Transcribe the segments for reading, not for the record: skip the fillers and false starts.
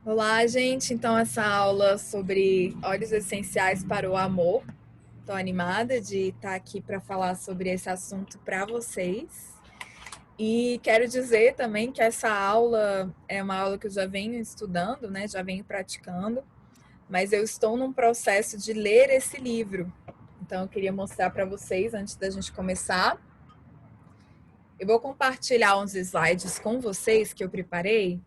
Olá, gente. Então, essa aula sobre óleos essenciais para o amor. Estou animada de estar aqui para falar sobre esse assunto para vocês. E quero dizer também que essa aula é uma aula que eu já venho estudando, né? Já venho praticando, mas eu estou num processo de ler esse livro. Então, eu queria mostrar para vocês antes da gente começar. Eu vou compartilhar uns slides com vocês que eu preparei,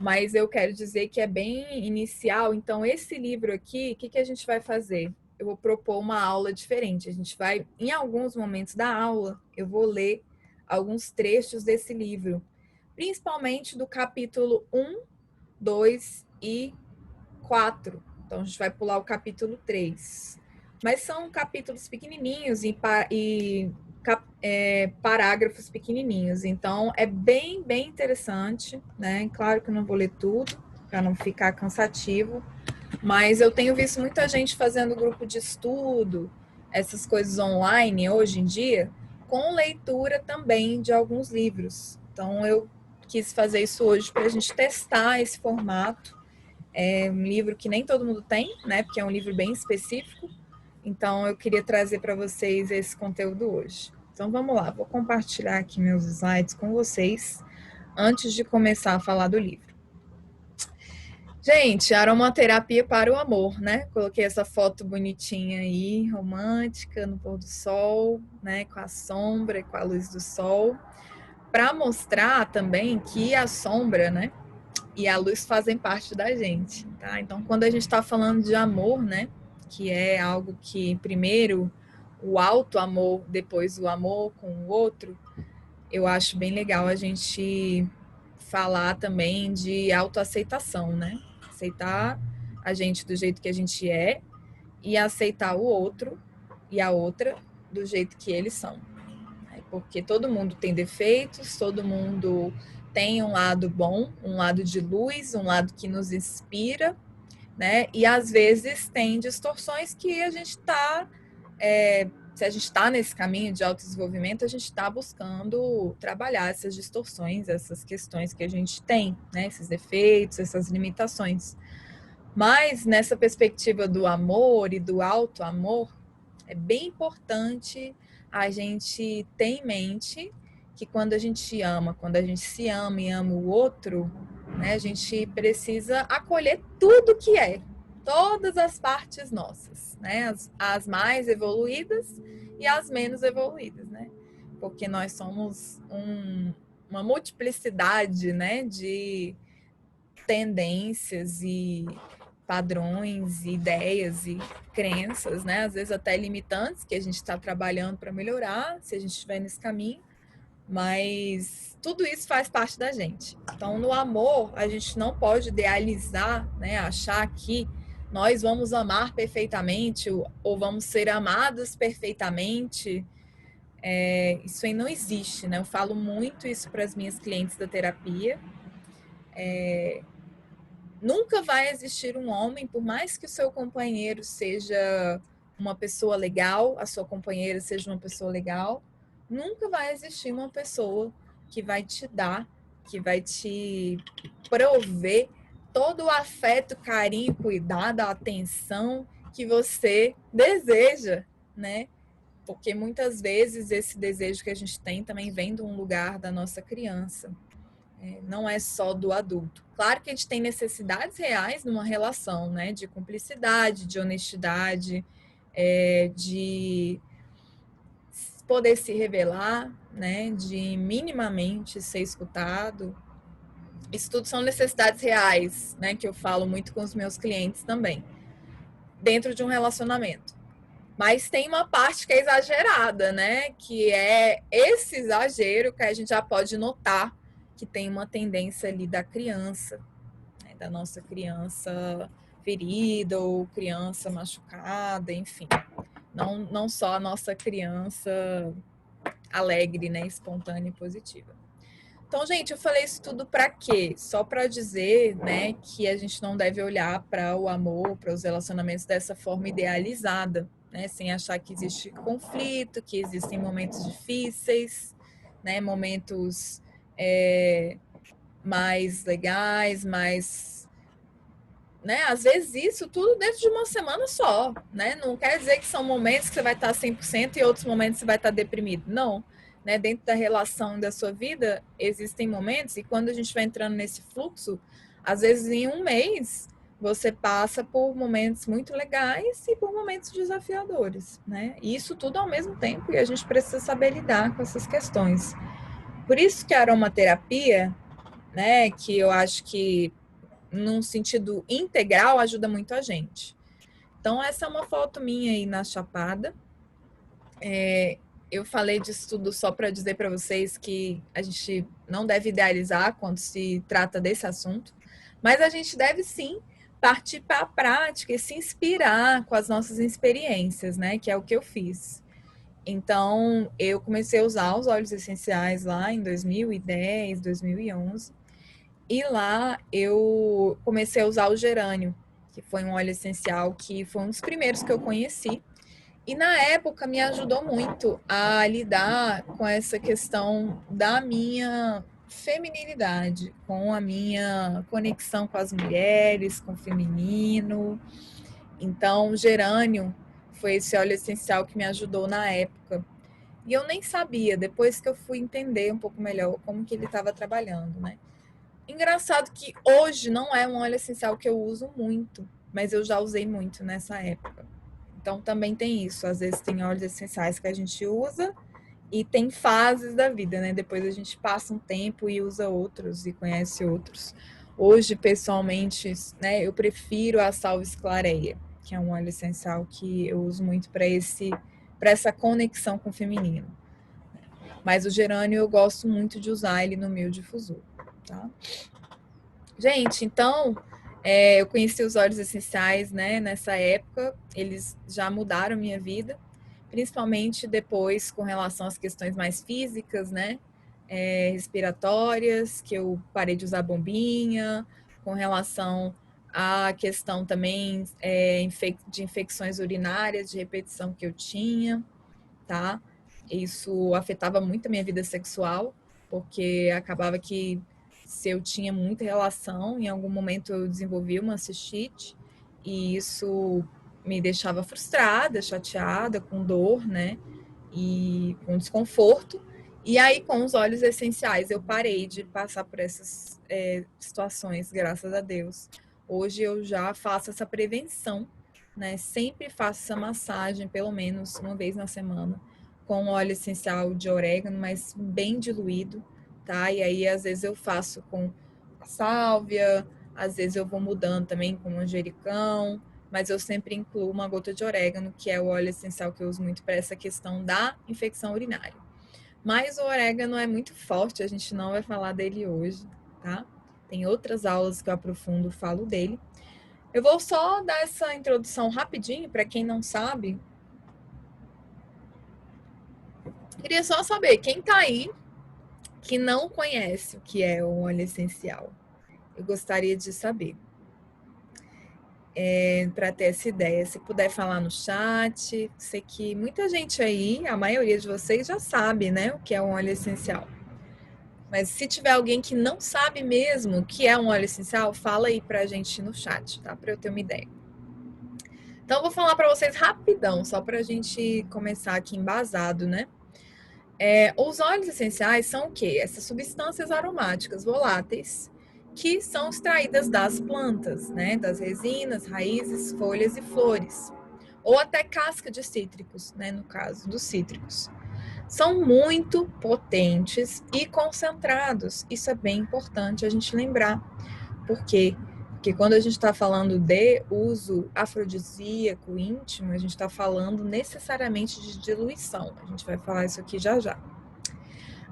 mas eu quero dizer que é bem inicial. Então, esse livro aqui, o que a gente vai fazer? Eu vou propor uma aula diferente. A gente vai, em alguns momentos da aula, eu vou ler alguns trechos desse livro, principalmente do capítulo 1, 2 e 4. Então, a gente vai pular o capítulo 3. Mas são capítulos pequenininhos e parágrafos pequenininhos. Então, é bem interessante, né? Claro que eu não vou ler tudo, para não ficar cansativo, mas eu tenho visto muita gente fazendo grupo de estudo, essas coisas online hoje em dia, com leitura também de alguns livros. Então, eu quis fazer isso hoje para a gente testar esse formato. É um livro que nem todo mundo tem, né? Porque é um livro bem específico. Então, eu queria trazer para vocês esse conteúdo hoje. Então, vamos lá. Vou compartilhar aqui meus slides com vocês antes de começar a falar do livro. Gente, aromaterapia para o amor, né? Coloquei essa foto bonitinha aí, romântica, no pôr do sol, né? Com a sombra e com a luz do sol, para mostrar também que a sombra, né? E a luz fazem parte da gente, tá? Então, quando a gente está falando de amor, né? Que é algo que primeiro o alto amor, depois o amor com o outro, eu acho bem legal a gente falar também de autoaceitação, né? Aceitar a gente do jeito que a gente é e aceitar o outro e a outra do jeito que eles são. Porque todo mundo tem defeitos, todo mundo tem um lado bom, um lado de luz, um lado que nos inspira, né? E às vezes tem distorções que a gente está, se a gente está nesse caminho de autodesenvolvimento, a gente está buscando trabalhar essas distorções, essas questões que a gente tem, né? Esses defeitos, essas limitações. Mas nessa perspectiva do amor e do alto amor, é bem importante a gente ter em mente que quando a gente ama, quando a gente se ama e ama o outro, né, a gente precisa acolher tudo que é, todas as partes nossas, né, as mais evoluídas e as menos evoluídas, né, porque nós somos uma multiplicidade, né, de tendências e padrões, ideias e crenças, né? Às vezes até limitantes que a gente está trabalhando para melhorar, se a gente estiver nesse caminho, mas tudo isso faz parte da gente. Então, no amor, a gente não pode idealizar, né? Achar que nós vamos amar perfeitamente ou vamos ser amados perfeitamente. Isso aí não existe, né? Eu falo muito isso para as minhas clientes da terapia. Nunca vai existir um homem, por mais que o seu companheiro seja uma pessoa legal, a sua companheira seja uma pessoa legal, nunca vai existir uma pessoa que vai te dar, que vai te prover todo o afeto, carinho, cuidado, atenção que você deseja, né? Porque muitas vezes esse desejo que a gente tem também vem de um lugar da nossa criança. Não é só do adulto. Claro que a gente tem necessidades reais numa relação, né? De cumplicidade, de honestidade, de poder se revelar, né? De minimamente ser escutado. Isso tudo são necessidades reais, né? Que eu falo muito com os meus clientes também, dentro de um relacionamento. Mas tem uma parte que é exagerada, né? Que é esse exagero que a gente já pode notar que tem uma tendência ali da criança, né? Da nossa criança ferida ou criança machucada, enfim. Não só a nossa criança alegre, né? Espontânea e positiva. Então, gente, eu falei isso tudo para quê? Só para dizer, né, que a gente não deve olhar para o amor, para os relacionamentos dessa forma idealizada, né, sem achar que existe conflito, que existem momentos difíceis, né, momentos mais legais, mais né? Às vezes isso tudo dentro de uma semana só, né? Não quer dizer que são momentos que você vai estar 100% e outros momentos você vai estar deprimido. Não, né? Dentro da relação da sua vida existem momentos e quando a gente vai entrando nesse fluxo, às vezes em um mês você passa por momentos muito legais e por momentos desafiadores, né? E isso tudo ao mesmo tempo e a gente precisa saber lidar com essas questões. Por isso que a aromaterapia, né, que eu acho que num sentido integral ajuda muito a gente. Então, essa é uma foto minha aí na Chapada. Eu falei disso tudo só para dizer para vocês que a gente não deve idealizar quando se trata desse assunto, mas a gente deve sim partir para a prática e se inspirar com as nossas experiências, né? Que é o que eu fiz. Então, eu comecei a usar os óleos essenciais lá em 2010, 2011. E lá eu comecei a usar o gerânio, que foi um óleo essencial que foi um dos primeiros que eu conheci. E na época me ajudou muito a lidar com essa questão da minha feminilidade, com a minha conexão com as mulheres, com o feminino. Então, o gerânio foi esse óleo essencial que me ajudou na época. E eu nem sabia, depois que eu fui entender um pouco melhor como que ele estava trabalhando, né? Engraçado que hoje não é um óleo essencial que eu uso muito, mas eu já usei muito nessa época. Então também tem isso. Às vezes tem óleos essenciais que a gente usa e tem fases da vida, né? Depois a gente passa um tempo e usa outros e conhece outros. Hoje, pessoalmente, né, eu prefiro a Salves Clareia, que é um óleo essencial que eu uso muito para essa conexão com o feminino. Mas o gerânio eu gosto muito de usar ele no meu difusor, tá? Gente, então, eu conheci os óleos essenciais, né, nessa época, eles já mudaram a minha vida, principalmente depois com relação às questões mais físicas, né, respiratórias, que eu parei de usar bombinha, com relação à questão também de infecções urinárias, de repetição que eu tinha, tá? Isso afetava muito a minha vida sexual, porque acabava que se eu tinha muita relação, em algum momento eu desenvolvi uma cistite e isso me deixava frustrada, chateada, com dor, né? E com desconforto. E aí, com os óleos essenciais, eu parei de passar por essas situações, graças a Deus. Hoje eu já faço essa prevenção, né? Sempre faço essa massagem, pelo menos uma vez na semana, com óleo essencial de orégano, mas bem diluído, tá? E aí, às vezes, eu faço com sálvia, às vezes eu vou mudando também com manjericão, mas eu sempre incluo uma gota de orégano, que é o óleo essencial que eu uso muito para essa questão da infecção urinária. Mas o orégano é muito forte, a gente não vai falar dele hoje, tá? Tem outras aulas que eu aprofundo, falo dele. Eu vou só dar essa introdução rapidinho para quem não sabe. Queria só saber, quem tá aí que não conhece o que é o óleo essencial? Eu gostaria de saber. Para ter essa ideia, se puder falar no chat, sei que muita gente aí, a maioria de vocês já sabe, né, o que é um óleo essencial. Mas se tiver alguém que não sabe mesmo o que é um óleo essencial, fala aí pra gente no chat, tá? Para eu ter uma ideia. Então, eu vou falar para vocês rapidão, só para a gente começar aqui embasado, né? Os óleos essenciais são o quê? Essas substâncias aromáticas voláteis que são extraídas das plantas, né? Das resinas, raízes, folhas e flores. Ou até casca de cítricos, né? No caso dos cítricos. São muito potentes e concentrados. Isso é bem importante a gente lembrar. Por quê? Porque quando a gente está falando de uso afrodisíaco íntimo, a gente está falando necessariamente de diluição. A gente vai falar isso aqui já já.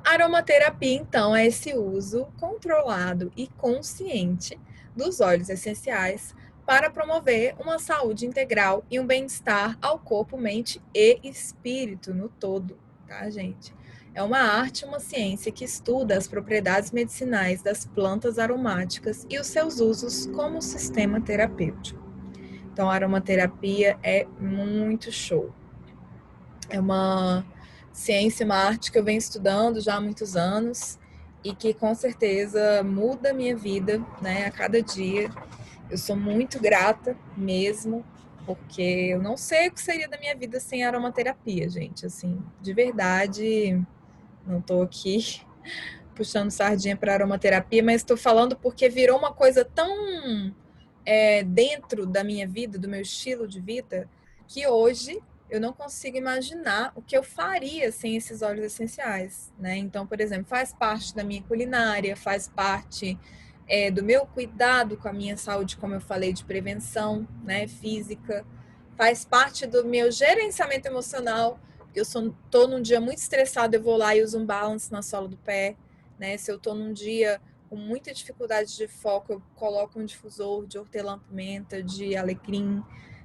Aromaterapia, então, é esse uso controlado e consciente dos óleos essenciais para promover uma saúde integral e um bem-estar ao corpo, mente e espírito no todo, tá, gente? É uma arte, uma ciência que estuda as propriedades medicinais das plantas aromáticas e os seus usos como sistema terapêutico. Então, a aromaterapia é muito show. É uma ciência, uma arte que eu venho estudando já há muitos anos e que com certeza muda a minha vida, né, a cada dia. Eu sou muito grata mesmo, porque eu não sei o que seria da minha vida sem aromaterapia, gente. Assim, de verdade, não tô aqui puxando sardinha para aromaterapia, mas estou falando porque virou uma coisa tão dentro da minha vida, do meu estilo de vida, que hoje eu não consigo imaginar o que eu faria sem esses óleos essenciais, né? Então, por exemplo, faz parte da minha culinária, faz parte do meu cuidado com a minha saúde, como eu falei, de prevenção, né, física, faz parte do meu gerenciamento emocional. Eu tô num dia muito estressado, eu vou lá e uso um balance na sola do pé, né? Se eu tô num dia com muita dificuldade de foco, eu coloco um difusor de hortelã-pimenta, de alecrim,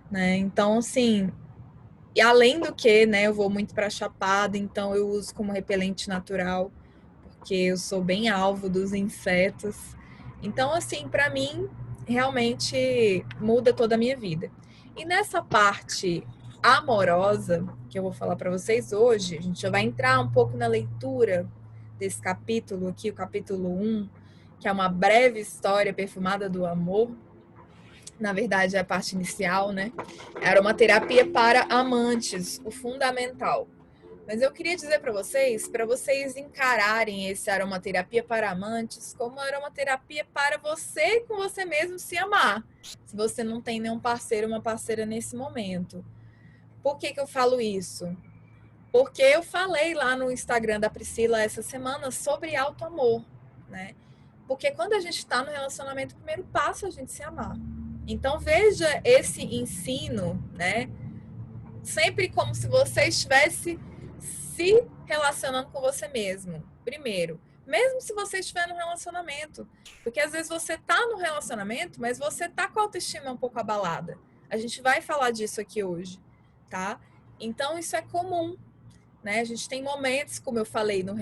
né? Então, assim, e além do que, né, eu vou muito para Chapada, então eu uso como repelente natural, porque eu sou bem alvo dos insetos. Então, assim, para mim, realmente muda toda a minha vida. E nessa parte amorosa que eu vou falar para vocês hoje, a gente já vai entrar um pouco na leitura desse capítulo aqui, o capítulo 1, que é uma breve história perfumada do amor. Na verdade, é a parte inicial, né? Aromaterapia para amantes, o fundamental. Mas eu queria dizer para vocês encararem esse aromaterapia para amantes como aromaterapia para você com você mesmo se amar. Se você não tem nenhum parceiro ou uma parceira nesse momento. Por que eu falo isso? Porque eu falei lá no Instagram da Priscila essa semana sobre alto amor, né? Porque quando a gente está no relacionamento, o primeiro passo é a gente se amar. Então veja esse ensino, né? Sempre como se você estivesse se relacionando com você mesmo. Primeiro, mesmo se você estiver no relacionamento, porque às vezes você tá no relacionamento, mas você tá com a autoestima um pouco abalada. A gente vai falar disso aqui hoje, tá? Então isso é comum, né? A gente tem momentos, como eu falei, no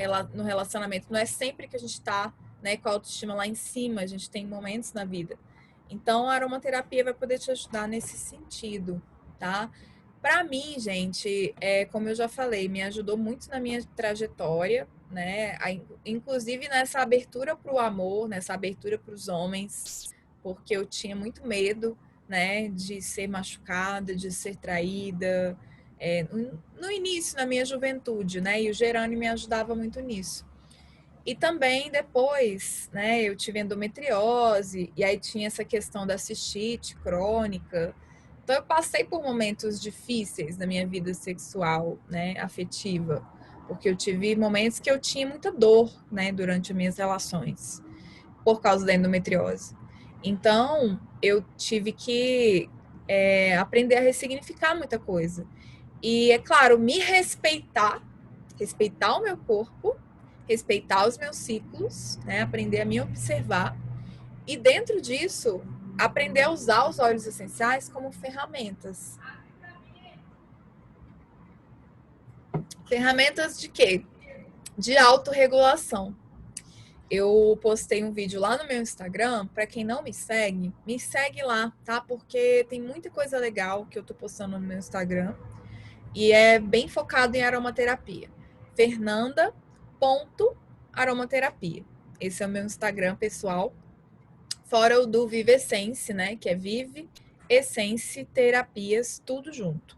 relacionamento, não é sempre que a gente está, né, com a autoestima lá em cima, a gente tem momentos na vida. Então, a aromaterapia vai poder te ajudar nesse sentido, tá? Para mim, gente, como eu já falei, me ajudou muito na minha trajetória, né? Inclusive nessa abertura para o amor, nessa abertura para os homens, porque eu tinha muito medo, né, de ser machucada, de ser traída, no início, na minha juventude, né? E o gerânio me ajudava muito nisso. E também depois, né, eu tive endometriose, e aí tinha essa questão da cistite crônica. Então eu passei por momentos difíceis na minha vida sexual, né, afetiva, porque eu tive momentos que eu tinha muita dor, né, durante as minhas relações, por causa da endometriose. Então eu tive que aprender a ressignificar muita coisa. E, é claro, me respeitar, respeitar o meu corpo, respeitar os meus ciclos, né? Aprender a me observar. E dentro disso, aprender a usar os óleos essenciais como ferramentas. Ferramentas de quê? De autorregulação. Eu postei um vídeo lá no meu Instagram, para quem não me segue lá, tá? Porque tem muita coisa legal que eu tô postando no meu Instagram. E é bem focado em aromaterapia. Fernanda.aromaterapia. Esse é o meu Instagram pessoal. Fora o do Vive Essence, né? Que é Vive Essence Terapias, tudo junto,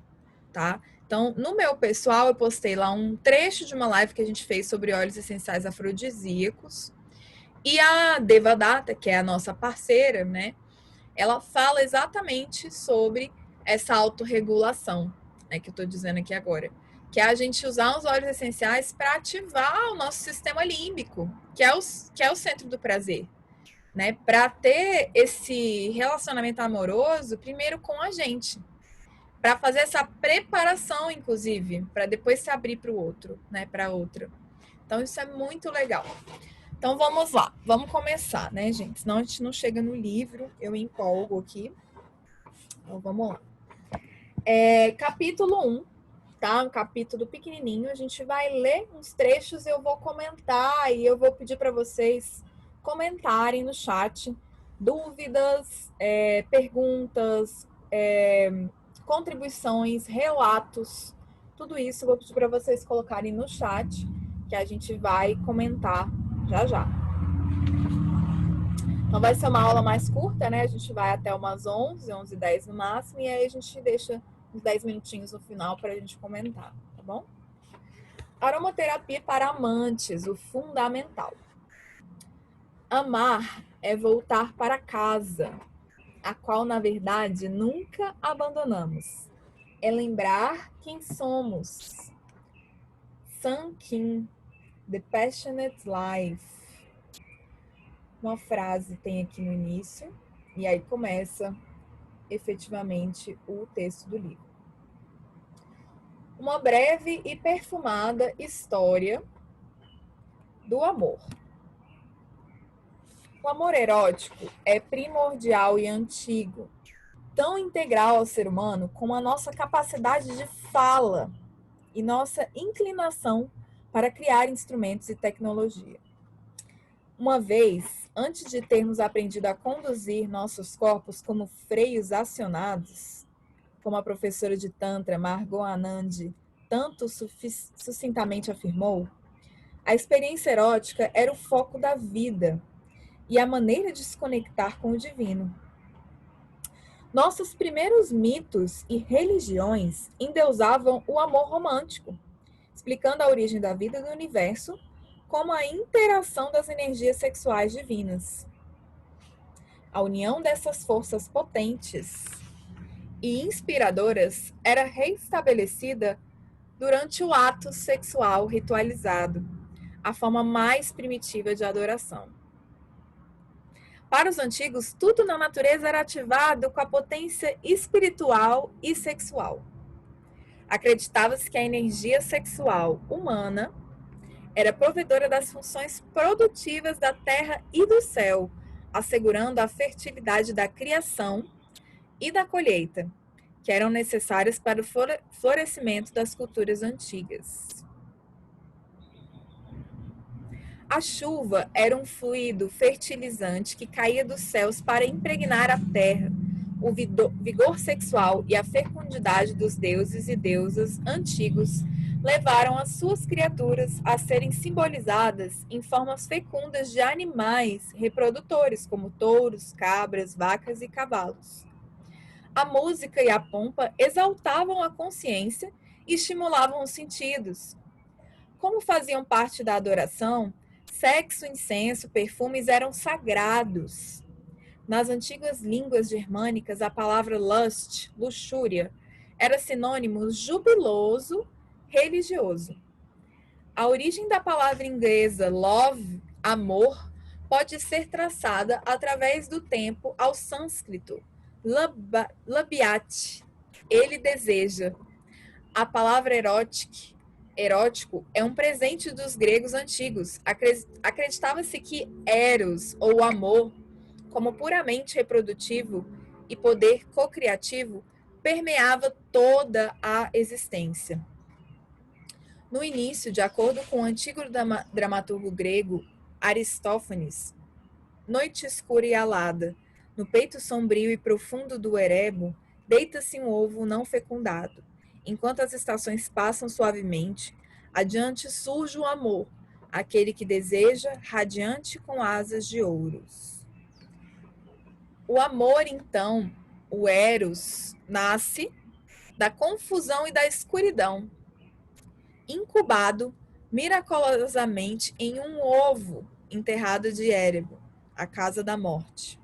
tá? Então, no meu pessoal, eu postei lá um trecho de uma live que a gente fez sobre óleos essenciais afrodisíacos. E a Devadatta, que é a nossa parceira, né? Ela fala exatamente sobre essa autorregulação, né, que eu estou dizendo aqui agora, que é a gente usar os óleos essenciais para ativar o nosso sistema límbico, que é o centro do prazer, né, para ter esse relacionamento amoroso primeiro com a gente, para fazer essa preparação, inclusive, para depois se abrir para o outro, né, para outra. Então isso é muito legal. Então vamos lá, vamos começar, né, gente? Senão a gente não chega no livro, eu empolgo aqui. Então vamos lá. Capítulo 1, tá? Um capítulo pequenininho. A gente vai ler uns trechos, eu vou comentar e eu vou pedir para vocês comentarem no chat dúvidas, perguntas, contribuições, relatos. Tudo isso eu vou pedir para vocês colocarem no chat, que a gente vai comentar já já. Então vai ser uma aula mais curta, né? A gente vai até umas 11, 11h10 no máximo, e aí a gente deixa uns 10 minutinhos no final para a gente comentar, tá bom? Aromaterapia para amantes, o fundamental. Amar é voltar para casa, a qual, na verdade, nunca abandonamos. É lembrar quem somos. Sun Kim, The Passionate Life. Uma frase tem aqui no início, e aí começa efetivamente o texto do livro. Uma breve e perfumada história do amor. O amor erótico é primordial e antigo, tão integral ao ser humano como a nossa capacidade de fala e nossa inclinação para criar instrumentos e tecnologia. Uma vez, antes de termos aprendido a conduzir nossos corpos como freios acionados, como a professora de Tantra Margot Anand tanto sucintamente afirmou, a experiência erótica era o foco da vida e a maneira de se conectar com o divino. Nossos primeiros mitos e religiões endeusavam o amor romântico, explicando a origem da vida e do universo como a interação das energias sexuais divinas. A união dessas forças potentes e inspiradoras era reestabelecida durante o ato sexual ritualizado, a forma mais primitiva de adoração. Para os antigos, tudo na natureza era ativado com a potência espiritual e sexual. Acreditava-se que a energia sexual humana era provedora das funções produtivas da terra e do céu, assegurando a fertilidade da criação e da colheita, que eram necessárias para o florescimento das culturas antigas. A chuva era um fluido fertilizante que caía dos céus para impregnar a terra. O vigor sexual e a fecundidade dos deuses e deusas antigos levaram as suas criaturas a serem simbolizadas em formas fecundas de animais reprodutores, como touros, cabras, vacas e cavalos. A música e a pompa exaltavam a consciência e estimulavam os sentidos. Como faziam parte da adoração, sexo, incenso, perfumes eram sagrados. Nas antigas línguas germânicas, a palavra lust, luxúria, era sinônimo jubiloso, religioso. A origem da palavra inglesa love, amor, pode ser traçada através do tempo ao sânscrito, labiat, ele deseja. A palavra erótico é um presente dos gregos antigos. Acreditava-se que eros, ou amor, como puramente reprodutivo e poder cocriativo, permeava toda a existência. No início, de acordo com o antigo dramaturgo grego Aristófanes, noite escura e alada, no peito sombrio e profundo do Erebo, deita-se um ovo não fecundado. Enquanto as estações passam suavemente, adiante surge o amor, aquele que deseja, radiante com asas de ouros. O amor, então, o Eros, nasce da confusão e da escuridão, incubado miraculosamente em um ovo enterrado de Erebo, a casa da morte.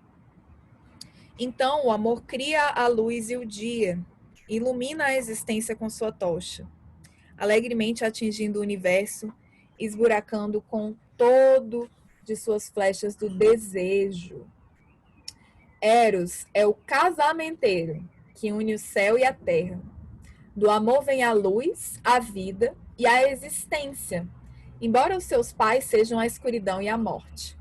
Então, o amor cria a luz e o dia, ilumina a existência com sua tocha, alegremente atingindo o universo, esburacando com todo de suas flechas do desejo. Eros é o casamenteiro que une o céu e a terra. Do amor vem a luz, a vida e a existência, embora os seus pais sejam a escuridão e a morte.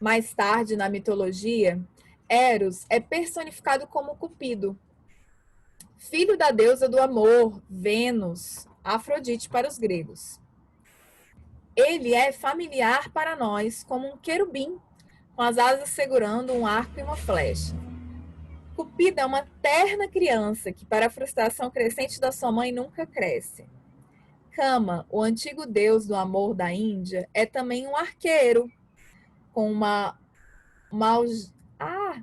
Mais tarde, na mitologia, Eros é personificado como Cupido, filho da deusa do amor, Vênus, Afrodite para os gregos. Ele é familiar para nós como um querubim, com as asas segurando um arco e uma flecha. Cupido é uma terna criança que, para a frustração crescente da sua mãe, nunca cresce. Kama, o antigo deus do amor da Índia, é também um arqueiro, com uma uma ah,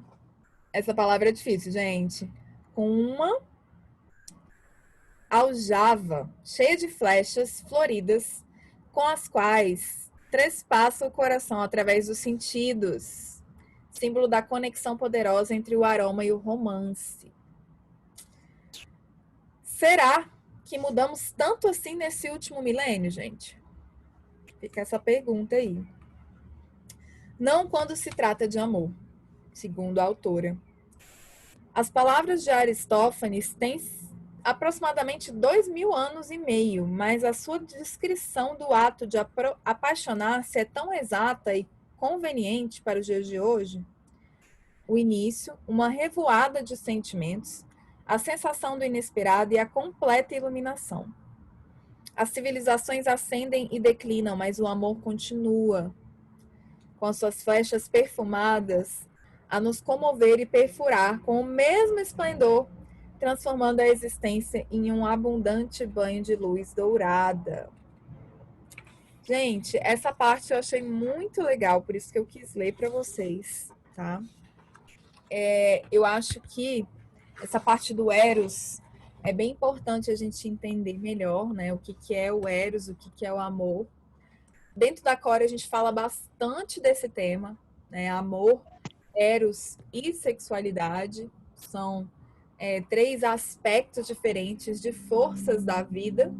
essa palavra é difícil, gente. Com uma aljava cheia de flechas floridas, com as quais trespassa o coração através dos sentidos, símbolo da conexão poderosa entre o aroma e o romance. Será que mudamos tanto assim nesse último milênio, gente? Fica essa pergunta aí. Não quando se trata de amor, segundo a autora. As palavras de Aristófanes têm aproximadamente 2.000 anos e meio, mas a sua descrição do ato de apaixonar-se é tão exata e conveniente para os dias de hoje. O início, uma revoada de sentimentos, a sensação do inesperado e a completa iluminação. As civilizações ascendem e declinam, mas o amor continua, com as suas flechas perfumadas, a nos comover e perfurar com o mesmo esplendor, transformando a existência em um abundante banho de luz dourada. Gente, essa parte eu achei muito legal, por isso que eu quis ler para vocês, tá? Eu acho que essa parte do Eros é bem importante a gente entender melhor, né? O que, que é o Eros, o que, que é o amor. Dentro da Core a gente fala bastante desse tema, né? Amor, Eros e sexualidade são três aspectos diferentes de forças da vida.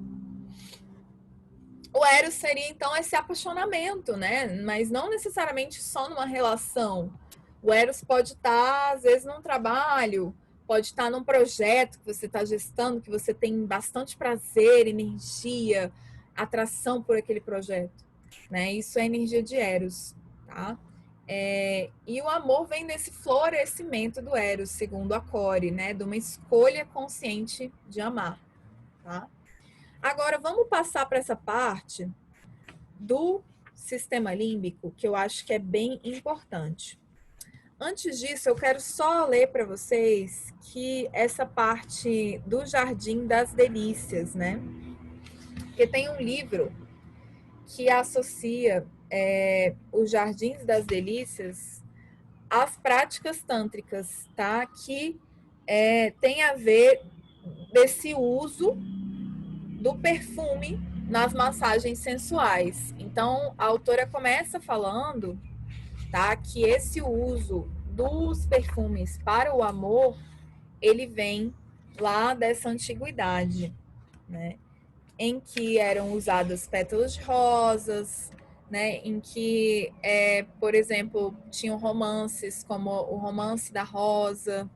O Eros seria então esse apaixonamento, né? Mas não necessariamente só numa relação. O Eros pode estar, às vezes, num trabalho, pode estar num projeto que você está gestando, que você tem bastante prazer, energia, atração por aquele projeto, né? Isso é energia de Eros, tá? E o amor vem nesse florescimento do Eros, segundo a Core, né? De uma escolha consciente de amar, tá? Agora, vamos passar para essa parte do sistema límbico, que eu acho que é bem importante. Antes disso, eu quero só ler para vocês que essa parte do Jardim das Delícias, né? Porque tem um livro que associa os Jardins das Delícias às práticas tântricas, tá? Que tem a ver desse uso do perfume nas massagens sensuais. Então, a autora começa falando, tá, que esse uso dos perfumes para o amor, ele vem lá dessa antiguidade, né, em que eram usadas pétalas de rosas, né, em que, por exemplo, tinham romances como o Romance da Rosa,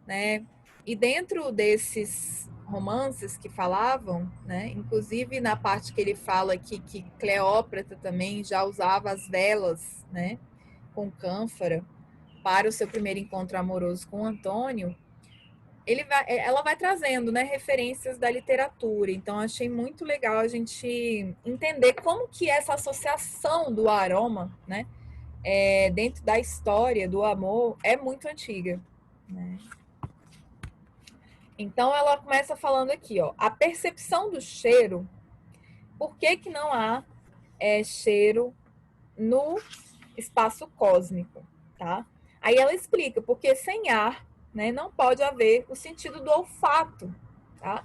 né, e dentro desses romances que falavam, né, inclusive na parte que ele fala aqui que Cleópatra também já usava as velas, né, com cânfora para o seu primeiro encontro amoroso com Antônio, ela vai trazendo, né, referências da literatura. Então achei muito legal a gente entender como que essa associação do aroma, né, dentro da história do amor é muito antiga, né? Então ela começa falando aqui, ó, a percepção do cheiro. Por que que não há cheiro no espaço cósmico, tá? Aí ela explica, porque sem ar, né, não pode haver o sentido do olfato, tá?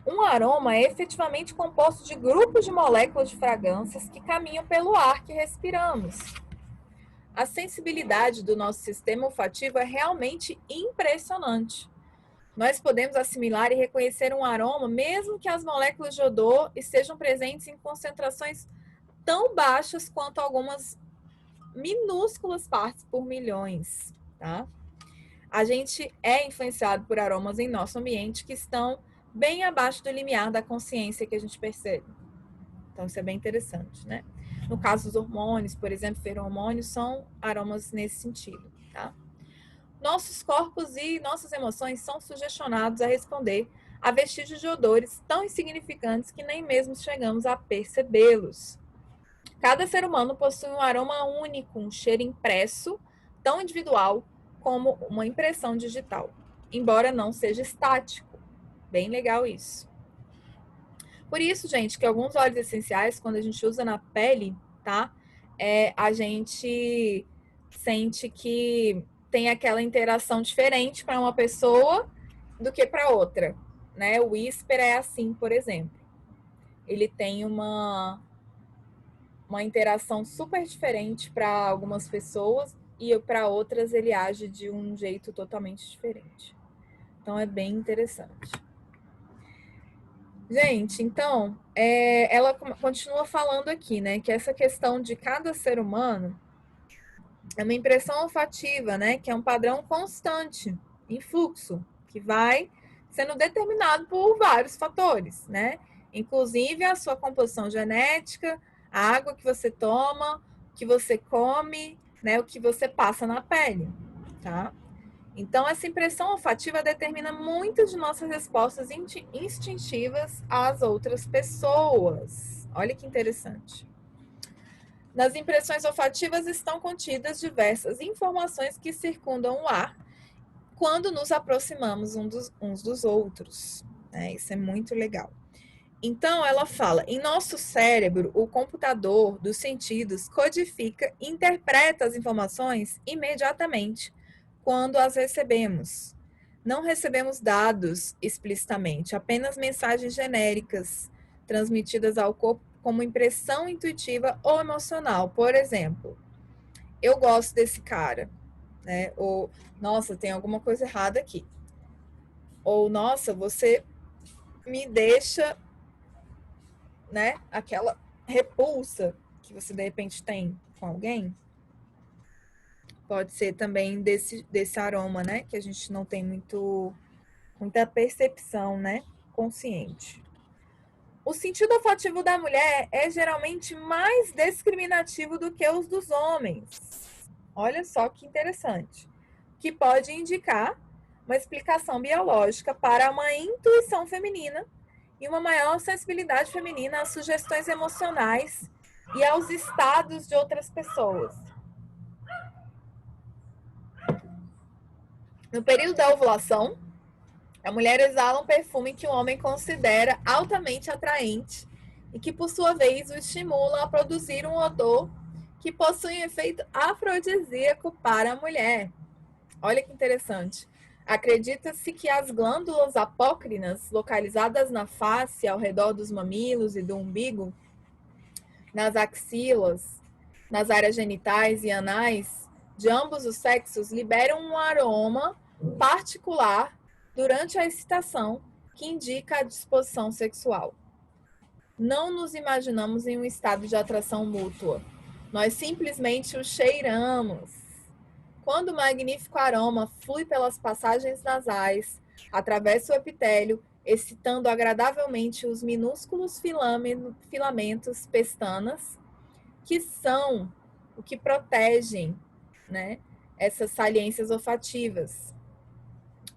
Um aroma é efetivamente composto de grupos de moléculas de fragrâncias que caminham pelo ar que respiramos. A sensibilidade do nosso sistema olfativo é realmente impressionante. Nós podemos assimilar e reconhecer um aroma, mesmo que as moléculas de odor estejam presentes em concentrações tão baixas quanto algumas minúsculas partes por milhões, tá? A gente é influenciado por aromas em nosso ambiente que estão bem abaixo do limiar da consciência que a gente percebe. Então, isso é bem interessante, né? No caso dos hormônios, por exemplo, feromônios são aromas nesse sentido, tá? Nossos corpos e nossas emoções são sugestionados a responder a vestígios de odores tão insignificantes que nem mesmo chegamos a percebê-los. Cada ser humano possui um aroma único, um cheiro impresso, tão individual como uma impressão digital, embora não seja estático. Bem legal isso. Por isso, gente, que alguns óleos essenciais, quando a gente usa na pele, tá? A gente sente que tem aquela interação diferente para uma pessoa do que para outra, né? O Whisper é assim, por exemplo. Ele tem uma interação super diferente para algumas pessoas e para outras ele age de um jeito totalmente diferente. Então é bem interessante. Gente, então, ela continua falando aqui, né, que essa questão de cada ser humano é uma impressão olfativa, né, que é um padrão constante, em fluxo, que vai sendo determinado por vários fatores, né, inclusive a sua composição genética, a água que você toma, o que você come, né, o que você passa na pele, tá? Então, essa impressão olfativa determina muitas de nossas respostas instintivas às outras pessoas. Olha que interessante. Nas impressões olfativas estão contidas diversas informações que circundam o ar quando nos aproximamos uns dos outros. Isso é muito legal. Então, ela fala: em nosso cérebro, o computador dos sentidos codifica e interpreta as informações imediatamente quando as recebemos. Não recebemos dados explicitamente, apenas mensagens genéricas transmitidas ao corpo como impressão intuitiva ou emocional. Por exemplo, eu gosto desse cara, né? Ou, nossa, tem alguma coisa errada aqui. Ou, nossa, você me deixa, né? Aquela repulsa que você de repente tem com alguém. Pode ser também desse aroma, né? Que a gente não tem muita percepção, né? Consciente. O sentido olfativo da mulher é geralmente mais discriminativo do que os dos homens. Olha só que interessante. Que pode indicar uma explicação biológica para uma intuição feminina e uma maior sensibilidade feminina às sugestões emocionais e aos estados de outras pessoas. No período da ovulação, a mulher exala um perfume que o homem considera altamente atraente e que, por sua vez, o estimula a produzir um odor que possui um efeito afrodisíaco para a mulher. Olha que interessante. Acredita-se que as glândulas apócrinas, localizadas na face, ao redor dos mamilos e do umbigo, nas axilas, nas áreas genitais e anais de ambos os sexos, liberam um aroma particular durante a excitação que indica a disposição sexual. Não nos imaginamos em um estado de atração mútua. Nós simplesmente o cheiramos. Quando o magnífico aroma flui pelas passagens nasais, atravessa o epitélio, excitando agradavelmente os minúsculos filamentos pestanas, que são o que protegem, né, essas saliências olfativas,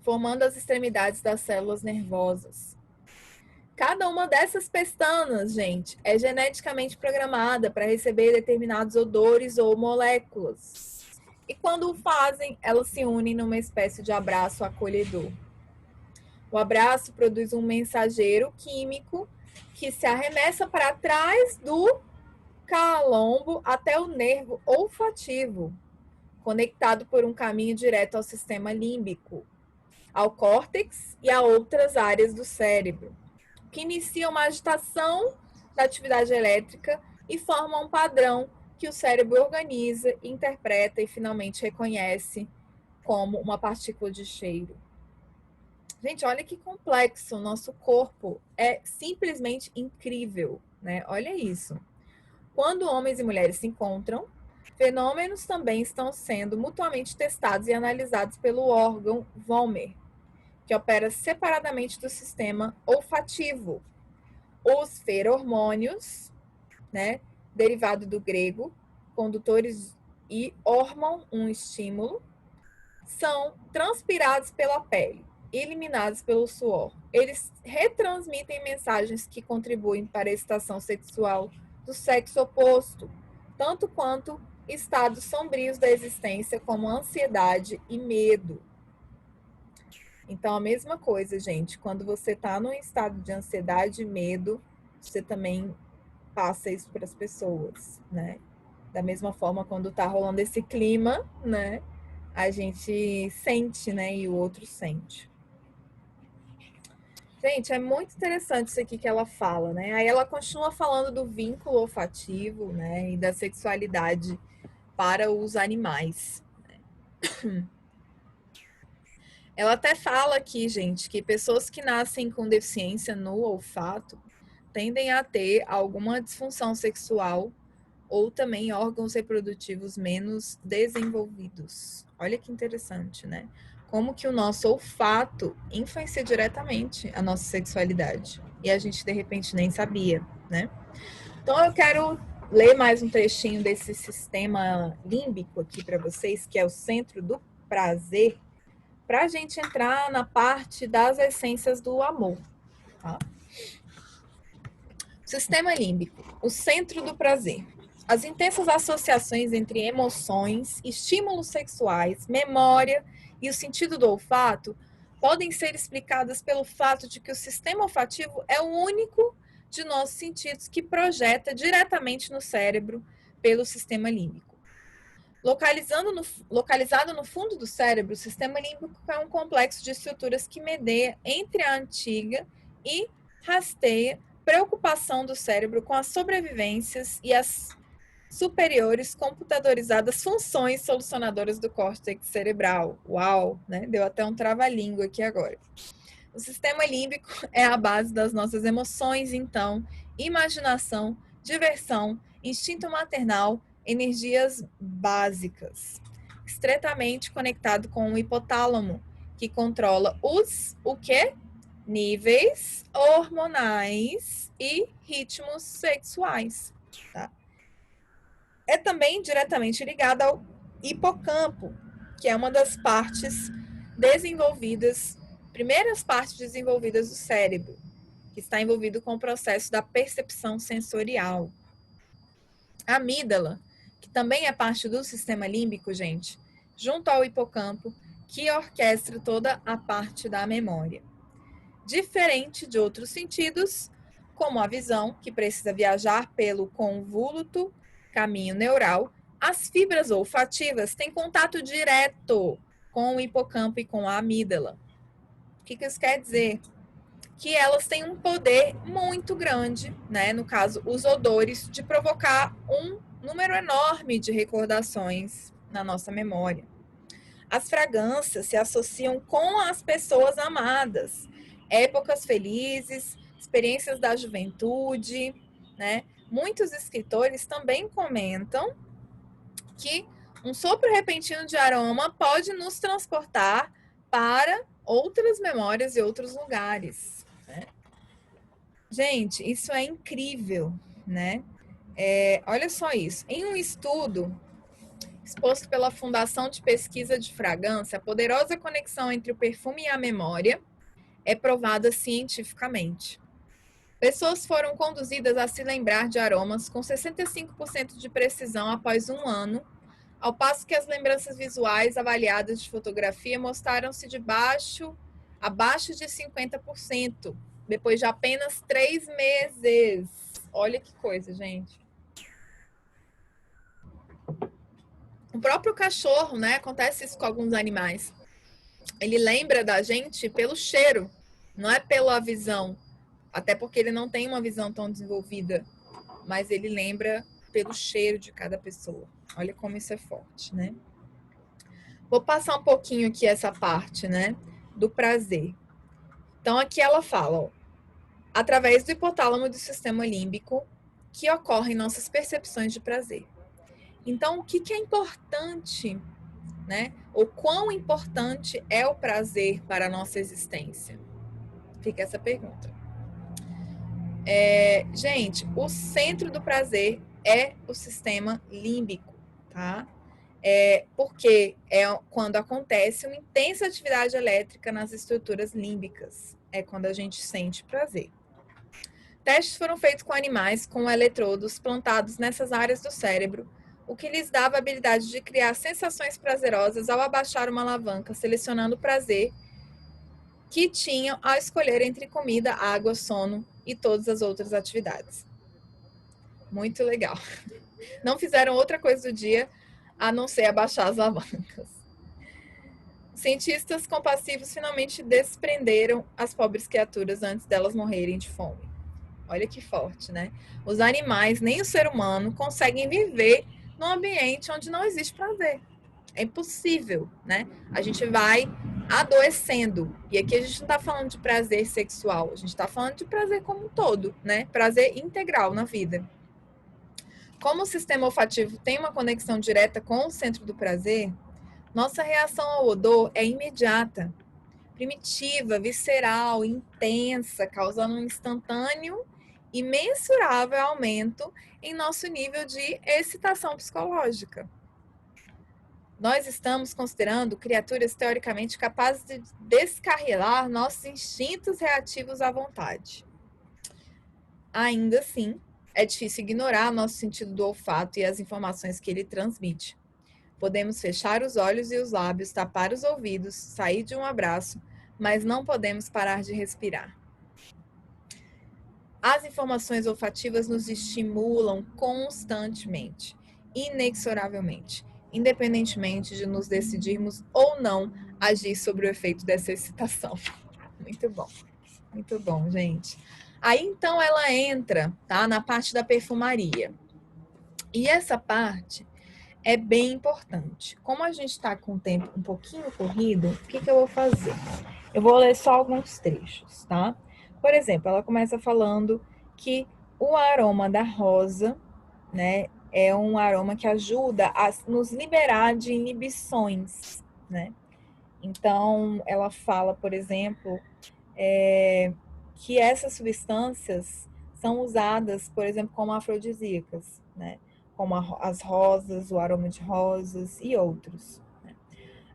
formando as extremidades das células nervosas. Cada uma dessas pestanas, gente, é geneticamente programada para receber determinados odores ou moléculas. E quando o fazem, elas se unem numa espécie de abraço acolhedor. O abraço produz um mensageiro químico que se arremessa para trás do calombo até o nervo olfativo, conectado por um caminho direto ao sistema límbico, ao córtex e a outras áreas do cérebro, que inicia uma agitação da atividade elétrica e forma um padrão que o cérebro organiza, interpreta e finalmente reconhece como uma partícula de cheiro. Gente, olha que complexo, o nosso corpo é simplesmente incrível, né? Olha isso. Quando homens e mulheres se encontram, fenômenos também estão sendo mutuamente testados e analisados pelo órgão Vomer, que opera separadamente do sistema olfativo. Os feromônios, né, derivado do grego, condutores e hormon, um estímulo, são transpirados pela pele, eliminados pelo suor. Eles retransmitem mensagens que contribuem para a excitação sexual do sexo oposto, tanto quanto estados sombrios da existência, como ansiedade e medo. Então, a mesma coisa, gente, quando você está num estado de ansiedade e medo, você também passa isso para as pessoas, né? Da mesma forma, quando tá rolando esse clima, né? A gente sente, né? E o outro sente. Gente, é muito interessante isso aqui que ela fala, né? Aí ela continua falando do vínculo olfativo, né? E da sexualidade para os animais. Ela até fala aqui, gente, que pessoas que nascem com deficiência no olfato tendem a ter alguma disfunção sexual ou também órgãos reprodutivos menos desenvolvidos. Olha que interessante, né? Como que o nosso olfato influencia diretamente a nossa sexualidade. E a gente, de repente, nem sabia, né? Então, eu quero ler mais um trechinho desse sistema límbico aqui para vocês, que é o centro do prazer, para a gente entrar na parte das essências do amor. Tá? Sistema límbico, o centro do prazer. As intensas associações entre emoções, estímulos sexuais, memória e o sentido do olfato podem ser explicadas pelo fato de que o sistema olfativo é o único de nossos sentidos que projeta diretamente no cérebro pelo sistema límbico. Localizado no fundo do cérebro, o sistema límbico é um complexo de estruturas que medeia entre a antiga e rasteia preocupação do cérebro com as sobrevivências e as superiores computadorizadas funções solucionadoras do córtex cerebral. Uau, né? Deu até um trava-língua aqui agora. O sistema límbico é a base das nossas emoções, então, imaginação, diversão, instinto maternal, energias básicas. Estreitamente conectado com o hipotálamo, que controla o quê? Níveis hormonais e ritmos sexuais. Tá? É também diretamente ligado ao hipocampo, que é uma das partes desenvolvidas, primeiras partes desenvolvidas do cérebro, que está envolvido com o processo da percepção sensorial. A amígdala, que também é parte do sistema límbico, gente, junto ao hipocampo, que orquestra toda a parte da memória. Diferente de outros sentidos, como a visão, que precisa viajar pelo convoluto caminho neural, as fibras olfativas têm contato direto com o hipocampo e com a amígdala. O que isso quer dizer? Que elas têm um poder muito grande, né? No caso, os odores, de provocar um número enorme de recordações na nossa memória. As fragrâncias se associam com as pessoas amadas, épocas felizes, experiências da juventude, né? Muitos escritores também comentam que um sopro repentino de aroma pode nos transportar para outras memórias e outros lugares. Né? Gente, isso é incrível, né? Olha só isso. Em um estudo exposto pela Fundação de Pesquisa de Fragrância, a poderosa conexão entre o perfume e a memória é provada cientificamente. Pessoas foram conduzidas a se lembrar de aromas com 65% de precisão após um ano, ao passo que as lembranças visuais avaliadas de fotografia mostraram-se abaixo de 50%, depois de apenas 3 meses. Olha que coisa, gente. O próprio cachorro, né? Acontece isso com alguns animais. Ele lembra da gente pelo cheiro, não é pela visão. Até porque ele não tem uma visão tão desenvolvida, mas ele lembra pelo cheiro de cada pessoa. Olha como isso é forte, né? Vou passar um pouquinho aqui essa parte, né, do prazer. Então aqui ela fala, ó, através do hipotálamo do sistema límbico que ocorrem nossas percepções de prazer. Então o que é importante, né? O quão importante é o prazer para a nossa existência? Fica essa pergunta. Gente, o centro do prazer é o sistema límbico, tá? Porque é quando acontece uma intensa atividade elétrica nas estruturas límbicas. É quando a gente sente prazer. Testes foram feitos com animais com eletrodos plantados nessas áreas do cérebro, o que lhes dava a habilidade de criar sensações prazerosas ao abaixar uma alavanca, selecionando o prazer que tinham ao escolher entre comida, água, sono e todas as outras atividades. Muito legal. Não fizeram outra coisa do dia a não ser abaixar as alavancas. Cientistas compassivos finalmente desprenderam as pobres criaturas antes delas morrerem de fome. Olha que forte, né? Os animais, nem o ser humano, conseguem viver num ambiente onde não existe prazer. É impossível, né? A gente vai adoecendo. E aqui a gente não está falando de prazer sexual, a gente está falando de prazer como um todo, né? Prazer integral na vida. Como o sistema olfativo tem uma conexão direta com o centro do prazer, nossa reação ao odor é imediata, primitiva, visceral, intensa, causando um instantâneo e mensurável aumento em nosso nível de excitação psicológica. Nós estamos considerando criaturas teoricamente capazes de descarrilar nossos instintos reativos à vontade. Ainda assim, é difícil ignorar nosso sentido do olfato e as informações que ele transmite. Podemos fechar os olhos e os lábios, tapar os ouvidos, sair de um abraço, mas não podemos parar de respirar. As informações olfativas nos estimulam constantemente, inexoravelmente, independentemente de nos decidirmos ou não agir sobre o efeito dessa excitação. Muito bom, gente. Aí então ela entra, tá, na parte da perfumaria. E essa parte é bem importante. Como a gente está com o tempo um pouquinho corrido, o que eu vou fazer? Eu vou ler só alguns trechos, tá? Por exemplo, ela começa falando que o aroma da rosa, né, é um aroma que ajuda a nos liberar de inibições, né? Então, ela fala, por exemplo, que essas substâncias são usadas, por exemplo, como afrodisíacas, né? Como as rosas, o aroma de rosas e outros. Né?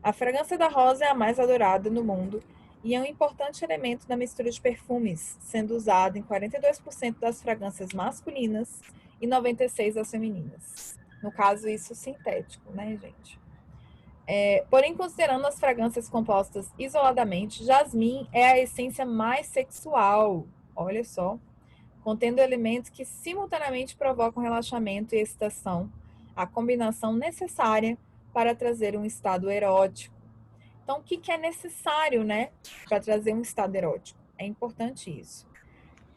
A fragrância da rosa é a mais adorada no mundo e é um importante elemento da mistura de perfumes, sendo usado em 42% das fragrâncias masculinas e 96% das femininas. No caso, isso sintético, né, gente? Porém, considerando as fragrâncias compostas isoladamente, jasmim é a essência mais sexual. Olha só, contendo elementos que simultaneamente provocam relaxamento e excitação, a combinação necessária para trazer um estado erótico. Então, o que é necessário, né, para trazer um estado erótico? É importante isso.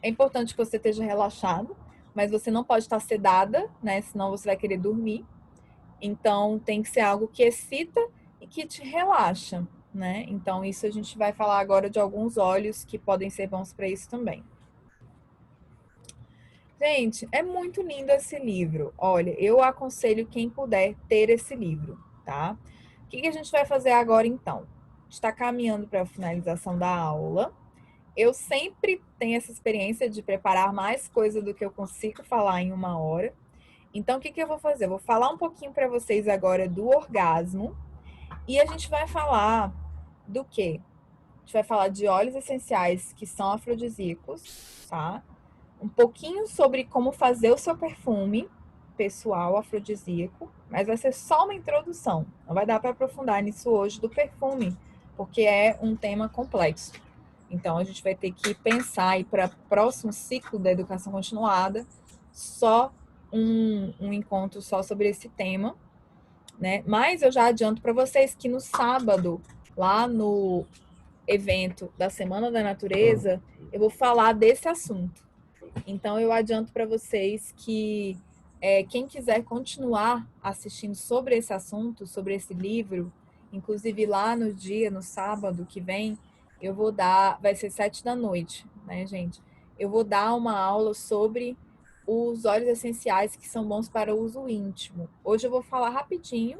É importante que você esteja relaxado, mas você não pode estar sedada, né, senão você vai querer dormir. Então, tem que ser algo que excita e que te relaxa, né? Então, isso a gente vai falar agora de alguns óleos que podem ser bons para isso também. Gente, é muito lindo esse livro. Olha, eu aconselho quem puder ter esse livro, tá? O que a gente vai fazer agora, então? Está caminhando para a finalização da aula. Eu sempre tenho essa experiência de preparar mais coisa do que eu consigo falar em uma hora. Então, o que eu vou fazer? Eu vou falar um pouquinho para vocês agora do orgasmo e a gente vai falar do quê? A gente vai falar de óleos essenciais que são afrodisíacos, tá? Um pouquinho sobre como fazer o seu perfume pessoal afrodisíaco, mas vai ser só uma introdução. Não vai dar para aprofundar nisso hoje do perfume, porque é um tema complexo. Então a gente vai ter que pensar aí para o próximo ciclo da educação continuada só um encontro só sobre esse tema, né? Mas eu já adianto para vocês que no sábado, lá no evento da Semana da Natureza, eu vou falar desse assunto. Então, eu adianto para vocês que quem quiser continuar assistindo sobre esse assunto, sobre esse livro, inclusive lá no dia, no sábado que vem, eu vou dar, vai ser 7 da noite, né, gente? Eu vou dar uma aula sobre os óleos essenciais que são bons para uso íntimo. Hoje eu vou falar rapidinho,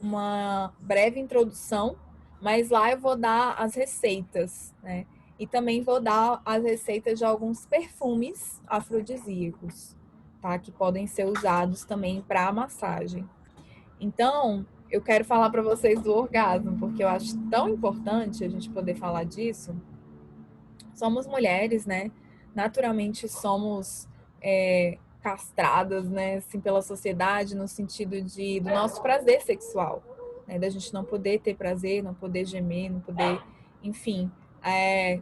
uma breve introdução, mas lá eu vou dar as receitas, né? E também vou dar as receitas de alguns perfumes afrodisíacos, tá? Que podem ser usados também para massagem. Então, eu quero falar para vocês do orgasmo, porque eu acho tão importante a gente poder falar disso. Somos mulheres, né? Naturalmente somos castradas, né? Assim, pela sociedade, no sentido do nosso prazer sexual, né? Da gente não poder ter prazer, não poder gemer, não poder, enfim,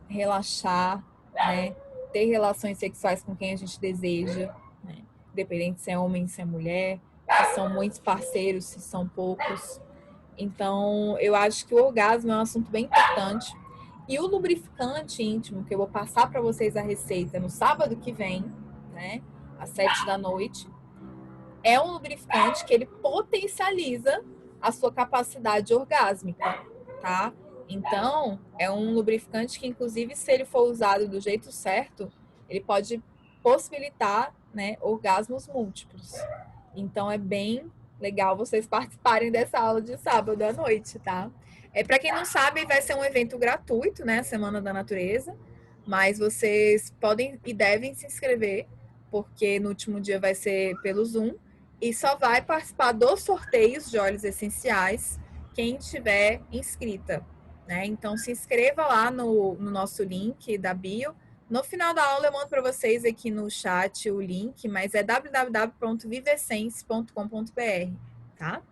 relaxar, né? Ter relações sexuais com quem a gente deseja, né? independente se é homem, se é mulher, se são muitos parceiros, se são poucos. Então, eu acho que o orgasmo é um assunto bem importante. E o lubrificante íntimo, que eu vou passar para vocês a receita no sábado que vem, né, às 7 da noite, é um lubrificante que ele potencializa a sua capacidade orgásmica, tá? Então, é um lubrificante que, inclusive, se ele for usado do jeito certo, ele pode possibilitar, né, orgasmos múltiplos. Então, é bem legal vocês participarem dessa aula de sábado à noite, tá? Para quem não sabe, vai ser um evento gratuito, né, Semana da Natureza, mas vocês podem e devem se inscrever, porque no último dia vai ser pelo Zoom, e só vai participar dos sorteios de óleos essenciais quem tiver inscrita, né? Então se inscreva lá no nosso link da bio. No final da aula eu mando para vocês aqui no chat o link, mas é www.vivesense.com.br, tá?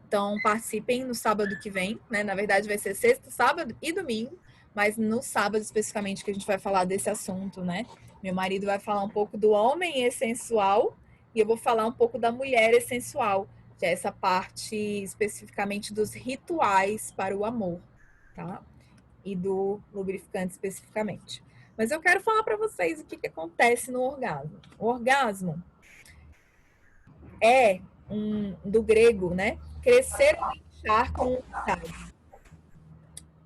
Então participem no sábado que vem, né? Na verdade vai ser sexta, sábado e domingo, mas no sábado especificamente que a gente vai falar desse assunto, né? Meu marido vai falar um pouco do homem essencial e eu vou falar um pouco da mulher essencial, que é essa parte especificamente dos rituais para o amor, tá? E do lubrificante especificamente. Mas eu quero falar para vocês o que acontece no orgasmo. O orgasmo é do grego, né? Crescer ou inchar com vontade.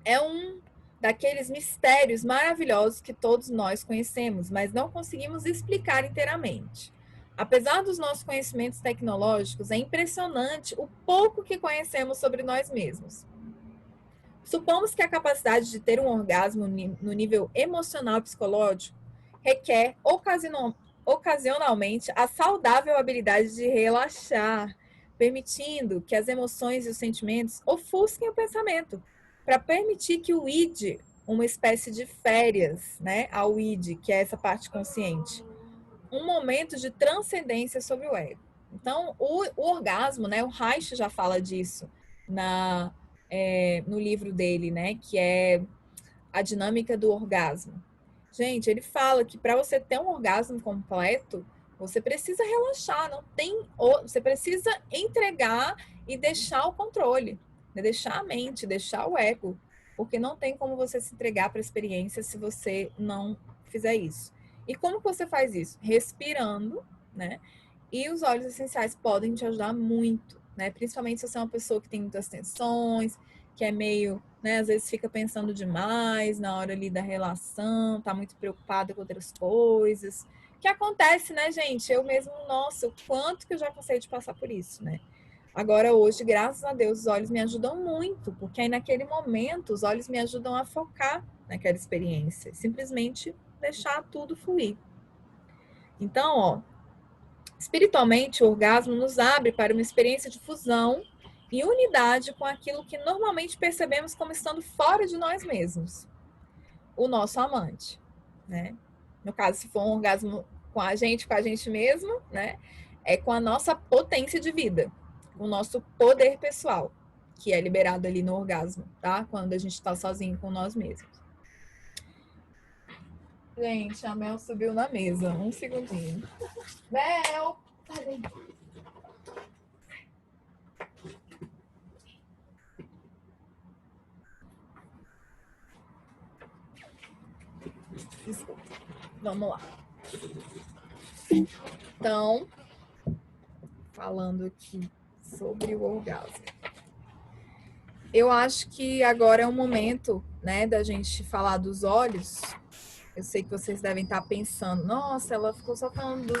É um daqueles mistérios maravilhosos que todos nós conhecemos, mas não conseguimos explicar inteiramente. Apesar dos nossos conhecimentos tecnológicos, é impressionante o pouco que conhecemos sobre nós mesmos. Supomos que a capacidade de ter um orgasmo no nível emocional e psicológico requer ocasionalmente a saudável habilidade de relaxar, permitindo que as emoções e os sentimentos ofusquem o pensamento, para permitir que o id, uma espécie de férias, né, ao id, que é essa parte consciente, um momento de transcendência sobre o ego. Então, o orgasmo, né, o Reich já fala disso no livro dele, né, que é A Dinâmica do Orgasmo. Gente, ele fala que para você ter um orgasmo completo, você precisa relaxar, não tem, você precisa entregar e deixar o controle, né? Deixar a mente, deixar o ego, porque não tem como você se entregar para a experiência se você não fizer isso. E como que você faz isso? Respirando, né? E os óleos essenciais podem te ajudar muito, né? Principalmente se você é uma pessoa que tem muitas tensões, que é meio, né, às vezes fica pensando demais na hora ali da relação, tá muito preocupada com outras coisas. Que acontece, né, gente? Eu mesmo, nossa, o quanto que eu já cansei de passar por isso, né? Agora, hoje, graças a Deus, os olhos me ajudam muito, porque aí naquele momento os olhos me ajudam a focar naquela experiência, simplesmente deixar tudo fluir. Então, ó, espiritualmente, o orgasmo nos abre para uma experiência de fusão e unidade com aquilo que normalmente percebemos como estando fora de nós mesmos, o nosso amante, né? No caso, se for um orgasmo com a gente mesmo, né? É com a nossa potência de vida, o nosso poder pessoal, que é liberado ali no orgasmo, tá? Quando a gente está sozinho com nós mesmos. Gente, a Mel subiu na mesa. Um segundinho. Mel! Peraí. Desculpa. Vamos lá. Então, falando aqui sobre o orgasmo. Eu acho que agora é o momento, né, da gente falar dos olhos. Eu sei que vocês devem estar pensando, nossa, ela ficou só falando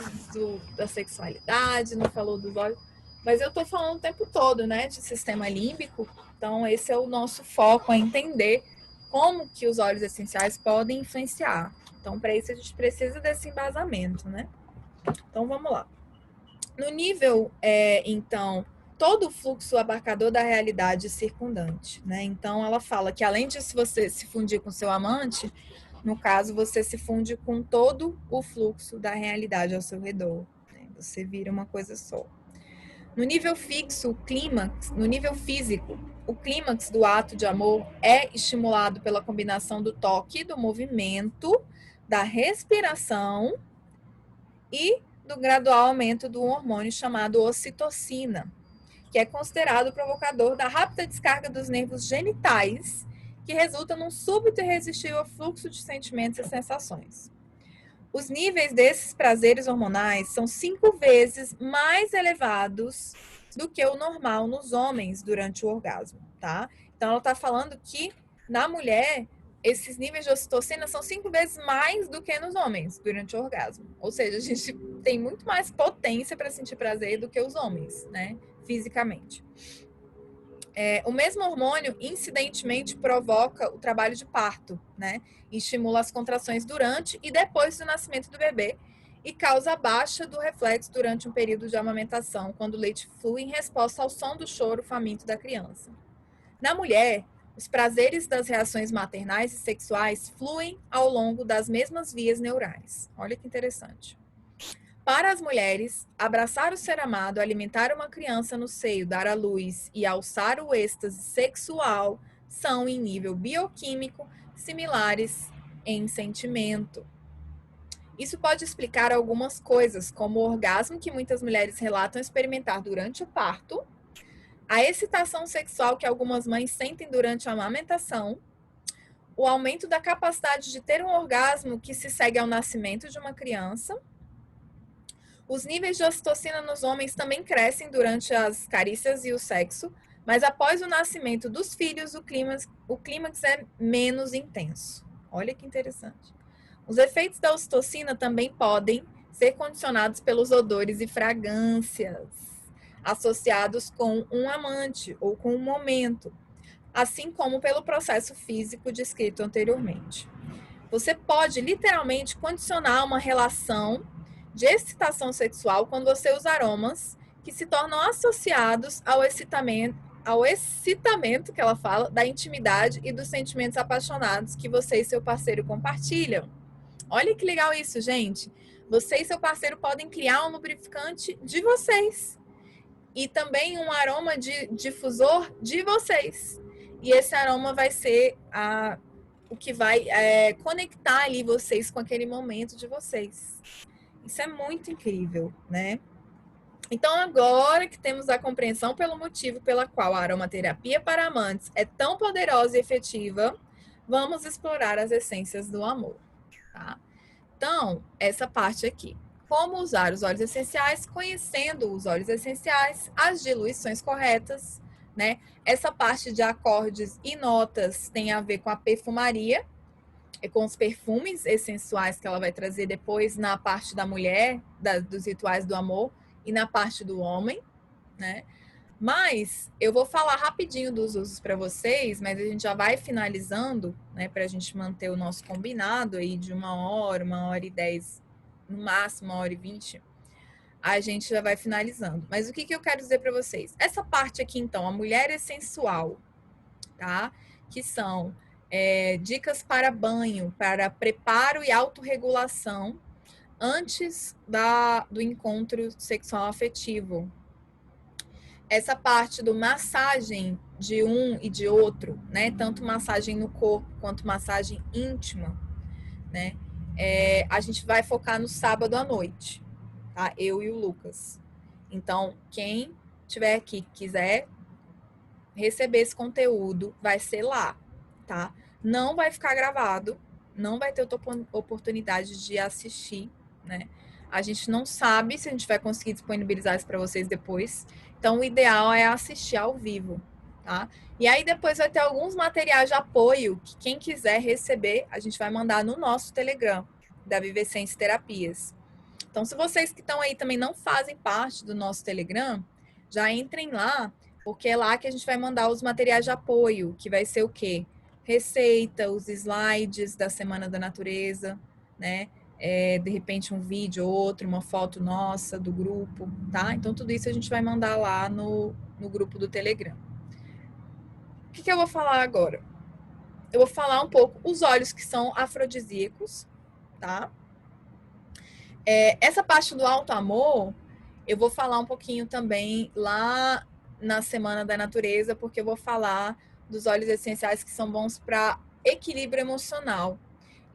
da sexualidade, não falou dos olhos. Mas eu estou falando o tempo todo, né, de sistema límbico. Então, esse é o nosso foco, é entender como que os óleos essenciais podem influenciar. Então, para isso, a gente precisa desse embasamento, né? Então, vamos lá. No nível, então, todo o fluxo abarcador da realidade circundante, né? Então, ela fala que além de você se fundir com seu amante, no caso, você se funde com todo o fluxo da realidade ao seu redor, né? Você vira uma coisa só. No nível fixo, o clímax, no nível físico, o clímax do ato de amor é estimulado pela combinação do toque, do movimento, da respiração e do gradual aumento do hormônio chamado ocitocina, que é considerado o provocador da rápida descarga dos nervos genitais, que resulta num súbito e irresistível fluxo de sentimentos e sensações. Os níveis desses prazeres hormonais são 5 vezes mais elevados do que o normal nos homens durante o orgasmo, tá? Então, ela está falando que na mulher, esses níveis de ocitocina são 5 vezes mais do que nos homens durante o orgasmo. Ou seja, a gente tem muito mais potência para sentir prazer do que os homens, né? Fisicamente. O mesmo hormônio, incidentemente, provoca o trabalho de parto, né? Estimula as contrações durante e depois do nascimento do bebê e causa a baixa do reflexo durante um período de amamentação, quando o leite flui em resposta ao som do choro faminto da criança. Na mulher, os prazeres das reações maternais e sexuais fluem ao longo das mesmas vias neurais. Olha que interessante. Para as mulheres, abraçar o ser amado, alimentar uma criança no seio, dar à luz e alçar o êxtase sexual são, em nível bioquímico, similares em sentimento. Isso pode explicar algumas coisas, como o orgasmo que muitas mulheres relatam experimentar durante o parto, a excitação sexual que algumas mães sentem durante a amamentação, o aumento da capacidade de ter um orgasmo que se segue ao nascimento de uma criança. Os níveis de ocitocina nos homens também crescem durante as carícias e o sexo, mas após o nascimento dos filhos, o clímax é menos intenso. Olha que interessante. Os efeitos da ocitocina também podem ser condicionados pelos odores e fragrâncias associados com um amante ou com um momento, assim como pelo processo físico descrito anteriormente. Você pode literalmente condicionar uma relação de excitação sexual quando você usa aromas que se tornam associados ao excitamento que ela fala, da intimidade e dos sentimentos apaixonados que você e seu parceiro compartilham. Olha que legal isso, gente. Você e seu parceiro podem criar um lubrificante de vocês e também um aroma de difusor de vocês. E esse aroma vai ser o que vai conectar ali vocês com aquele momento de vocês. Isso é muito incrível, né? Então, agora que temos a compreensão pelo motivo pela qual a aromaterapia para amantes é tão poderosa e efetiva, vamos explorar as essências do amor, tá? Então, essa parte aqui. Como usar os óleos essenciais, conhecendo os óleos essenciais, as diluições corretas, né? Essa parte de acordes e notas tem a ver com a perfumaria, com os perfumes essenciais que ela vai trazer depois na parte da mulher, dos rituais do amor, e na parte do homem, né? Mas eu vou falar rapidinho dos usos para vocês, mas a gente já vai finalizando, né? Para a gente manter o nosso combinado aí de 1 hora e 10, no máximo 1 hora e 20. A gente já vai finalizando. Mas o que eu quero dizer para vocês? Essa parte aqui, então, a mulher é sensual, tá? Que são dicas para banho, para preparo e autorregulação antes do encontro sexual afetivo. Essa parte do massagem de um e de outro, né? Tanto massagem no corpo quanto massagem íntima, né? A gente vai focar no sábado à noite, tá? Eu e o Lucas. Então, quem tiver aqui quiser receber esse conteúdo, vai ser lá, tá? Não vai ficar gravado, não vai ter oportunidade de assistir, né? A gente não sabe se a gente vai conseguir disponibilizar isso para vocês depois. Então, o ideal é assistir ao vivo, tá? E aí, depois vai ter alguns materiais de apoio que quem quiser receber, a gente vai mandar no nosso Telegram, da Vivescência Terapias. Então, se vocês que estão aí também não fazem parte do nosso Telegram, já entrem lá, porque é lá que a gente vai mandar os materiais de apoio, que vai ser o quê? Receita, os slides da Semana da Natureza, né? De repente um vídeo ou outro, uma foto nossa do grupo, tá? Então tudo isso a gente vai mandar lá no grupo do Telegram. O que eu vou falar agora? Eu vou falar um pouco os óleos que são afrodisíacos, tá? Essa parte do alto amor, eu vou falar um pouquinho também lá na Semana da Natureza, porque eu vou falar dos óleos essenciais que são bons para equilíbrio emocional.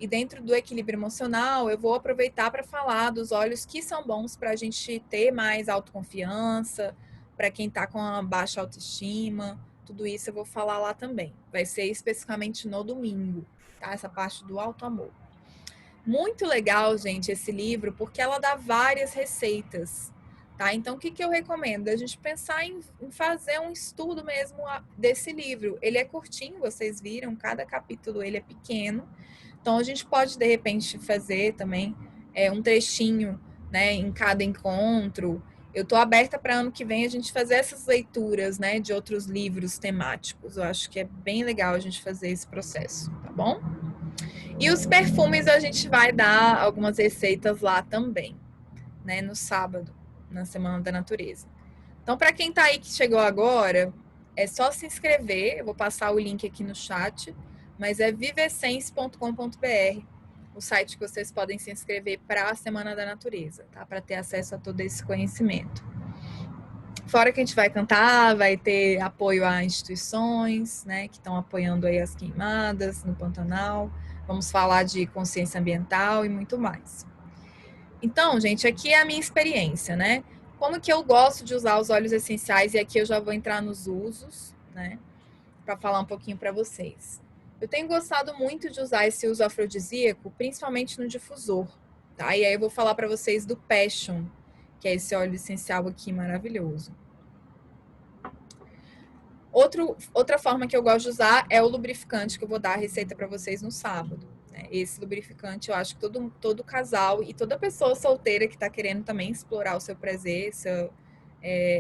E dentro do equilíbrio emocional, eu vou aproveitar para falar dos óleos que são bons para a gente ter mais autoconfiança, para quem está com a baixa autoestima, tudo isso eu vou falar lá também. Vai ser especificamente no domingo, tá? Essa parte do auto-amor. Muito legal, gente, esse livro, porque ela dá várias receitas, tá? Então, o que eu recomendo? A gente pensar em fazer um estudo mesmo desse livro. Ele é curtinho, vocês viram, cada capítulo ele é pequeno. Então, a gente pode, de repente, fazer também um trechinho, né, em cada encontro. Eu estou aberta para ano que vem a gente fazer essas leituras, né, de outros livros temáticos. Eu acho que é bem legal a gente fazer esse processo, tá bom? E os perfumes a gente vai dar algumas receitas lá também, né, no sábado, na Semana da Natureza. Então, para quem está aí que chegou agora, é só se inscrever. Eu vou passar o link aqui no chat, mas é vivessense.com.br, o site que vocês podem se inscrever para a Semana da Natureza, tá? Para ter acesso a todo esse conhecimento. Fora que a gente vai cantar, vai ter apoio a instituições, né, que estão apoiando aí as queimadas no Pantanal. Vamos falar de consciência ambiental e muito mais. Então, gente, aqui é a minha experiência, né? Como que eu gosto de usar os óleos essenciais, e aqui eu já vou entrar nos usos, né? Para falar um pouquinho para vocês. Eu tenho gostado muito de usar esse uso afrodisíaco, principalmente no difusor, tá? E aí eu vou falar para vocês do Passion, que é esse óleo essencial aqui maravilhoso. Outra forma que eu gosto de usar é o lubrificante, que eu vou dar a receita para vocês no sábado. Esse lubrificante, eu acho que todo casal e toda pessoa solteira que está querendo também explorar o seu prazer,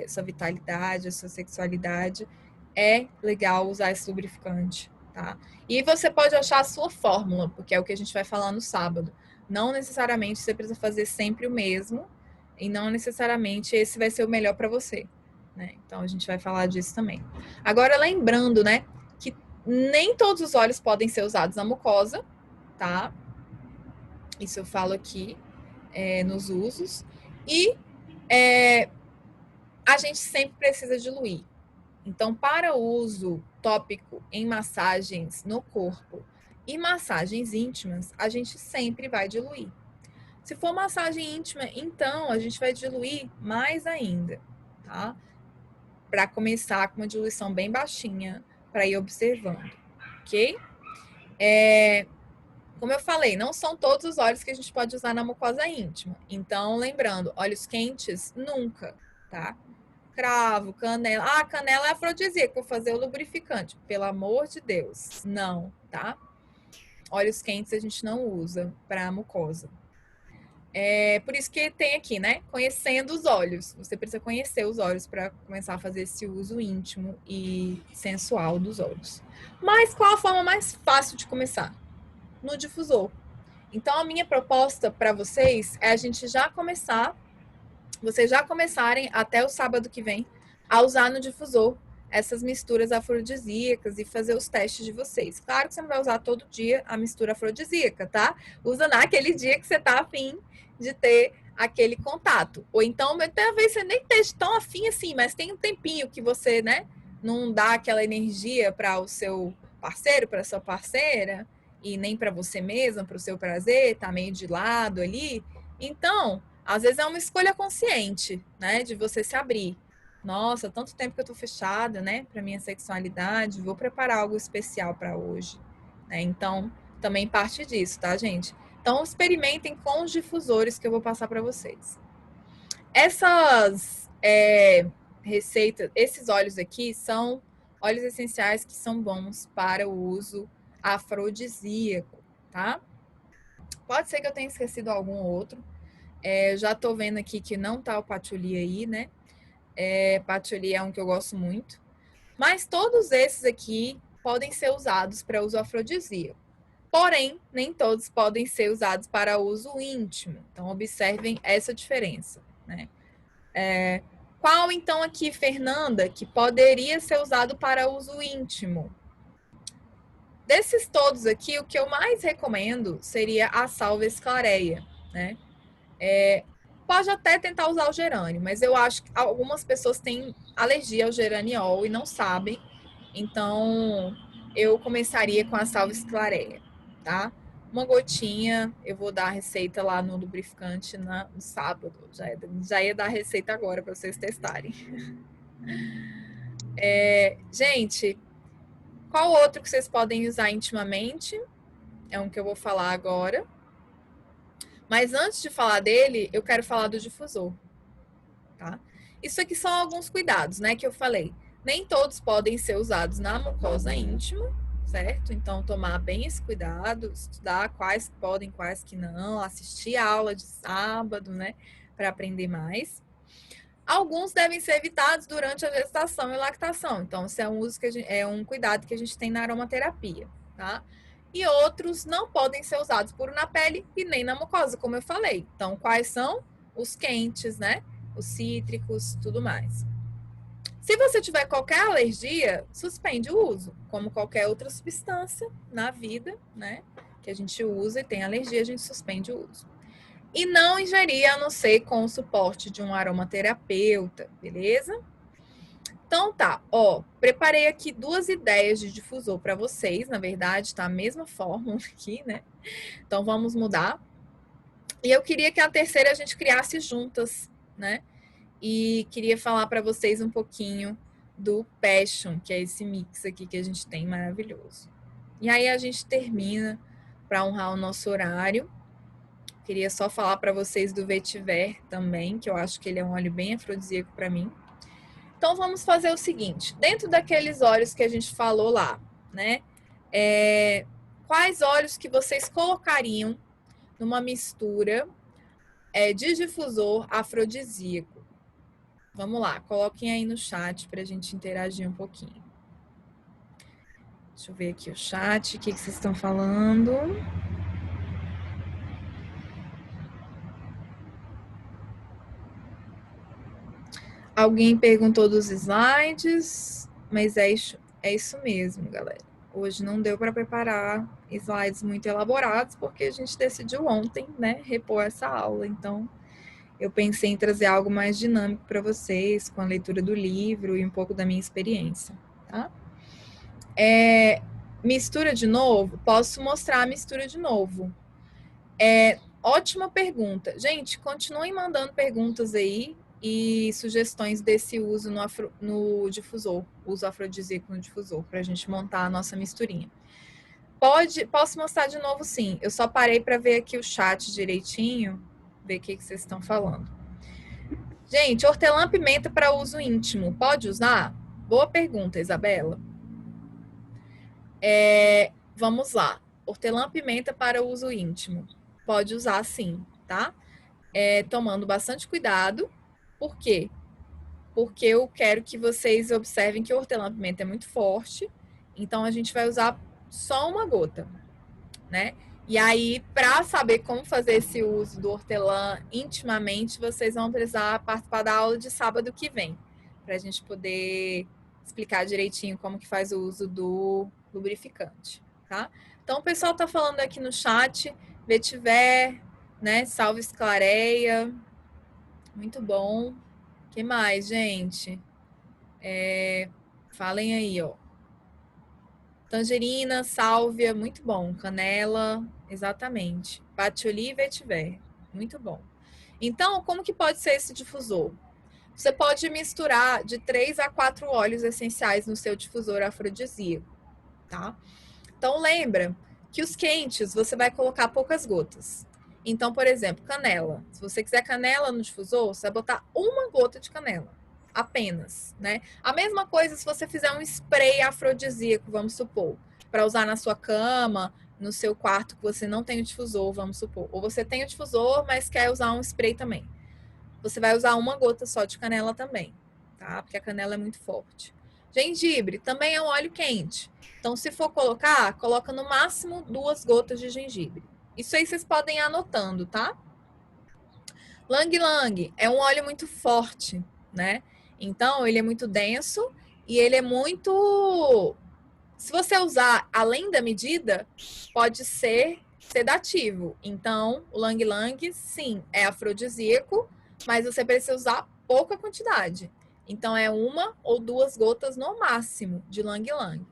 sua vitalidade, a sua sexualidade, é legal usar esse lubrificante, tá? E você pode achar a sua fórmula, porque é o que a gente vai falar no sábado. Não necessariamente você precisa fazer sempre o mesmo, e não necessariamente esse vai ser o melhor para você, né? Então a gente vai falar disso também. Agora, lembrando, né, que nem todos os óleos podem ser usados na mucosa, tá? Isso eu falo aqui nos usos. E a gente sempre precisa diluir. Então, para o uso tópico em massagens no corpo e massagens íntimas, a gente sempre vai diluir. Se for massagem íntima, então a gente vai diluir mais ainda, tá? Para começar com uma diluição bem baixinha, para ir observando, ok? Como eu falei, não são todos os óleos que a gente pode usar na mucosa íntima. Então, lembrando, óleos quentes, nunca, tá? Cravo, canela. Ah, canela é afrodisíaco, vou fazer o lubrificante. Pelo amor de Deus, não, tá? Óleos quentes a gente não usa para mucosa. Por isso que tem aqui, né? Conhecendo os óleos. Você precisa conhecer os óleos para começar a fazer esse uso íntimo e sensual dos óleos. Mas qual a forma mais fácil de começar? No difusor. Então, a minha proposta para vocês é a gente vocês já começarem até o sábado que vem a usar no difusor essas misturas afrodisíacas e fazer os testes de vocês. Claro que você não vai usar todo dia a mistura afrodisíaca, tá? Usa naquele dia que você tá afim de ter aquele contato. Ou então, talvez você nem esteja tão afim assim, mas tem um tempinho que você, né, não dá aquela energia para o seu parceiro, para sua parceira, e nem para você mesma, para o seu prazer, tá meio de lado ali. Então, às vezes é uma escolha consciente, né, de você se abrir. Nossa, tanto tempo que eu tô fechada, né, para minha sexualidade, vou preparar algo especial para hoje, né? Então, também parte disso, tá, gente? Então, experimentem com os difusores que eu vou passar para vocês. Essas receitas, esses óleos aqui são óleos essenciais que são bons para o uso afrodisíaco, tá? Pode ser que eu tenha esquecido algum outro. Já tô vendo aqui que não tá o patchouli aí, né? Patchouli é um que eu gosto muito. Mas todos esses aqui podem ser usados para uso afrodisíaco. Porém, nem todos podem ser usados para uso íntimo. Então, observem essa diferença, né? Qual, então, aqui, Fernanda, que poderia ser usado para uso íntimo? Desses todos aqui, o que eu mais recomendo seria a salvia esclareia, né? Pode até tentar usar o gerânio, mas eu acho que algumas pessoas têm alergia ao geraniol e não sabem. Então, eu começaria com a salvia esclareia, tá? uma gotinha. Eu vou dar a receita lá no lubrificante no sábado. Já ia dar a receita agora para vocês testarem. Gente, qual outro que vocês podem usar intimamente? É um que eu vou falar agora. Mas antes de falar dele, eu quero falar do difusor, tá? Isso aqui são alguns cuidados, né, que eu falei. Nem todos podem ser usados na mucosa íntima, certo? Então, tomar bem esse cuidado, estudar quais que podem, quais que não, assistir a aula de sábado, né, para aprender mais. Alguns devem ser evitados durante a gestação e lactação. Então, esse é um uso é um cuidado que a gente tem na aromaterapia, tá? E outros não podem ser usados puro na pele e nem na mucosa, como eu falei. Então, quais são? Os quentes, né? Os cítricos, tudo mais. Se você tiver qualquer alergia, suspende o uso, como qualquer outra substância na vida, né? Que a gente usa e tem alergia, a gente suspende o uso. E não ingerir, a não ser com o suporte de um aromaterapeuta, beleza? Então tá, ó, preparei aqui 2 ideias de difusor para vocês, na verdade, tá a mesma fórmula aqui, né? Então vamos mudar. E eu queria que a terceira a gente criasse juntas, né? E queria falar para vocês um pouquinho do Passion, que é esse mix aqui que a gente tem maravilhoso. E aí a gente termina para honrar o nosso horário. Queria só falar para vocês do vetiver também, que eu acho que ele é um óleo bem afrodisíaco para mim. Então vamos fazer o seguinte, dentro daqueles óleos que a gente falou lá, né? Quais óleos que vocês colocariam numa mistura de difusor afrodisíaco? Vamos lá, coloquem aí no chat para a gente interagir um pouquinho. Deixa eu ver aqui o chat, o que vocês estão falando? Alguém perguntou dos slides, mas é isso mesmo, galera. Hoje não deu para preparar slides muito elaborados, porque a gente decidiu ontem, né, repor essa aula. Então, eu pensei em trazer algo mais dinâmico para vocês, com a leitura do livro e um pouco da minha experiência, tá? Mistura de novo? Posso mostrar a mistura de novo. Ótima pergunta. Gente, continuem mandando perguntas aí e sugestões desse uso no difusor, uso afrodisíaco no difusor, para a gente montar a nossa misturinha. Posso mostrar de novo, sim. Eu só parei para ver aqui o chat direitinho, ver o que vocês estão falando. Gente, hortelã-pimenta para uso íntimo, pode usar? Boa pergunta, Isabela. Vamos lá. Hortelã-pimenta para uso íntimo. Pode usar, sim, tá? Tomando bastante cuidado. Por quê? Porque eu quero que vocês observem que o hortelã-pimenta é muito forte. Então, a gente vai usar só uma gota, né? E aí, para saber como fazer esse uso do hortelã intimamente, vocês vão precisar participar da aula de sábado que vem, para a gente poder explicar direitinho como que faz o uso do lubrificante, tá? Então, o pessoal tá falando aqui no chat, vetiver, né? Salve Esclareia. Muito bom. Que mais, gente? Falem aí, ó. Tangerina, sálvia, muito bom. Canela, exatamente. Patchouli e vetiver, muito bom. Então, como que pode ser esse difusor? Você pode misturar de 3 a 4 óleos essenciais no seu difusor afrodisíaco, tá? Então, lembra que os quentes você vai colocar poucas gotas. Então, por exemplo, canela. Se você quiser canela no difusor, você vai botar uma gota de canela. Apenas, né? A mesma coisa se você fizer um spray afrodisíaco, vamos supor, para usar na sua cama, no seu quarto que você não tem o difusor, vamos supor. Ou você tem o difusor, mas quer usar um spray também. Você vai usar uma gota só de canela também, tá? Porque a canela é muito forte. Gengibre também é um óleo quente. Então, se for colocar, coloca no máximo 2 gotas de gengibre. Isso aí vocês podem ir anotando, tá? Lang Lang é um óleo muito forte, né? Então, ele é muito denso e ele é muito... Se você usar além da medida, pode ser sedativo. Então, o Lang Lang, sim, é afrodisíaco, mas você precisa usar pouca quantidade. Então, é 1 ou 2 gotas no máximo de Lang Lang.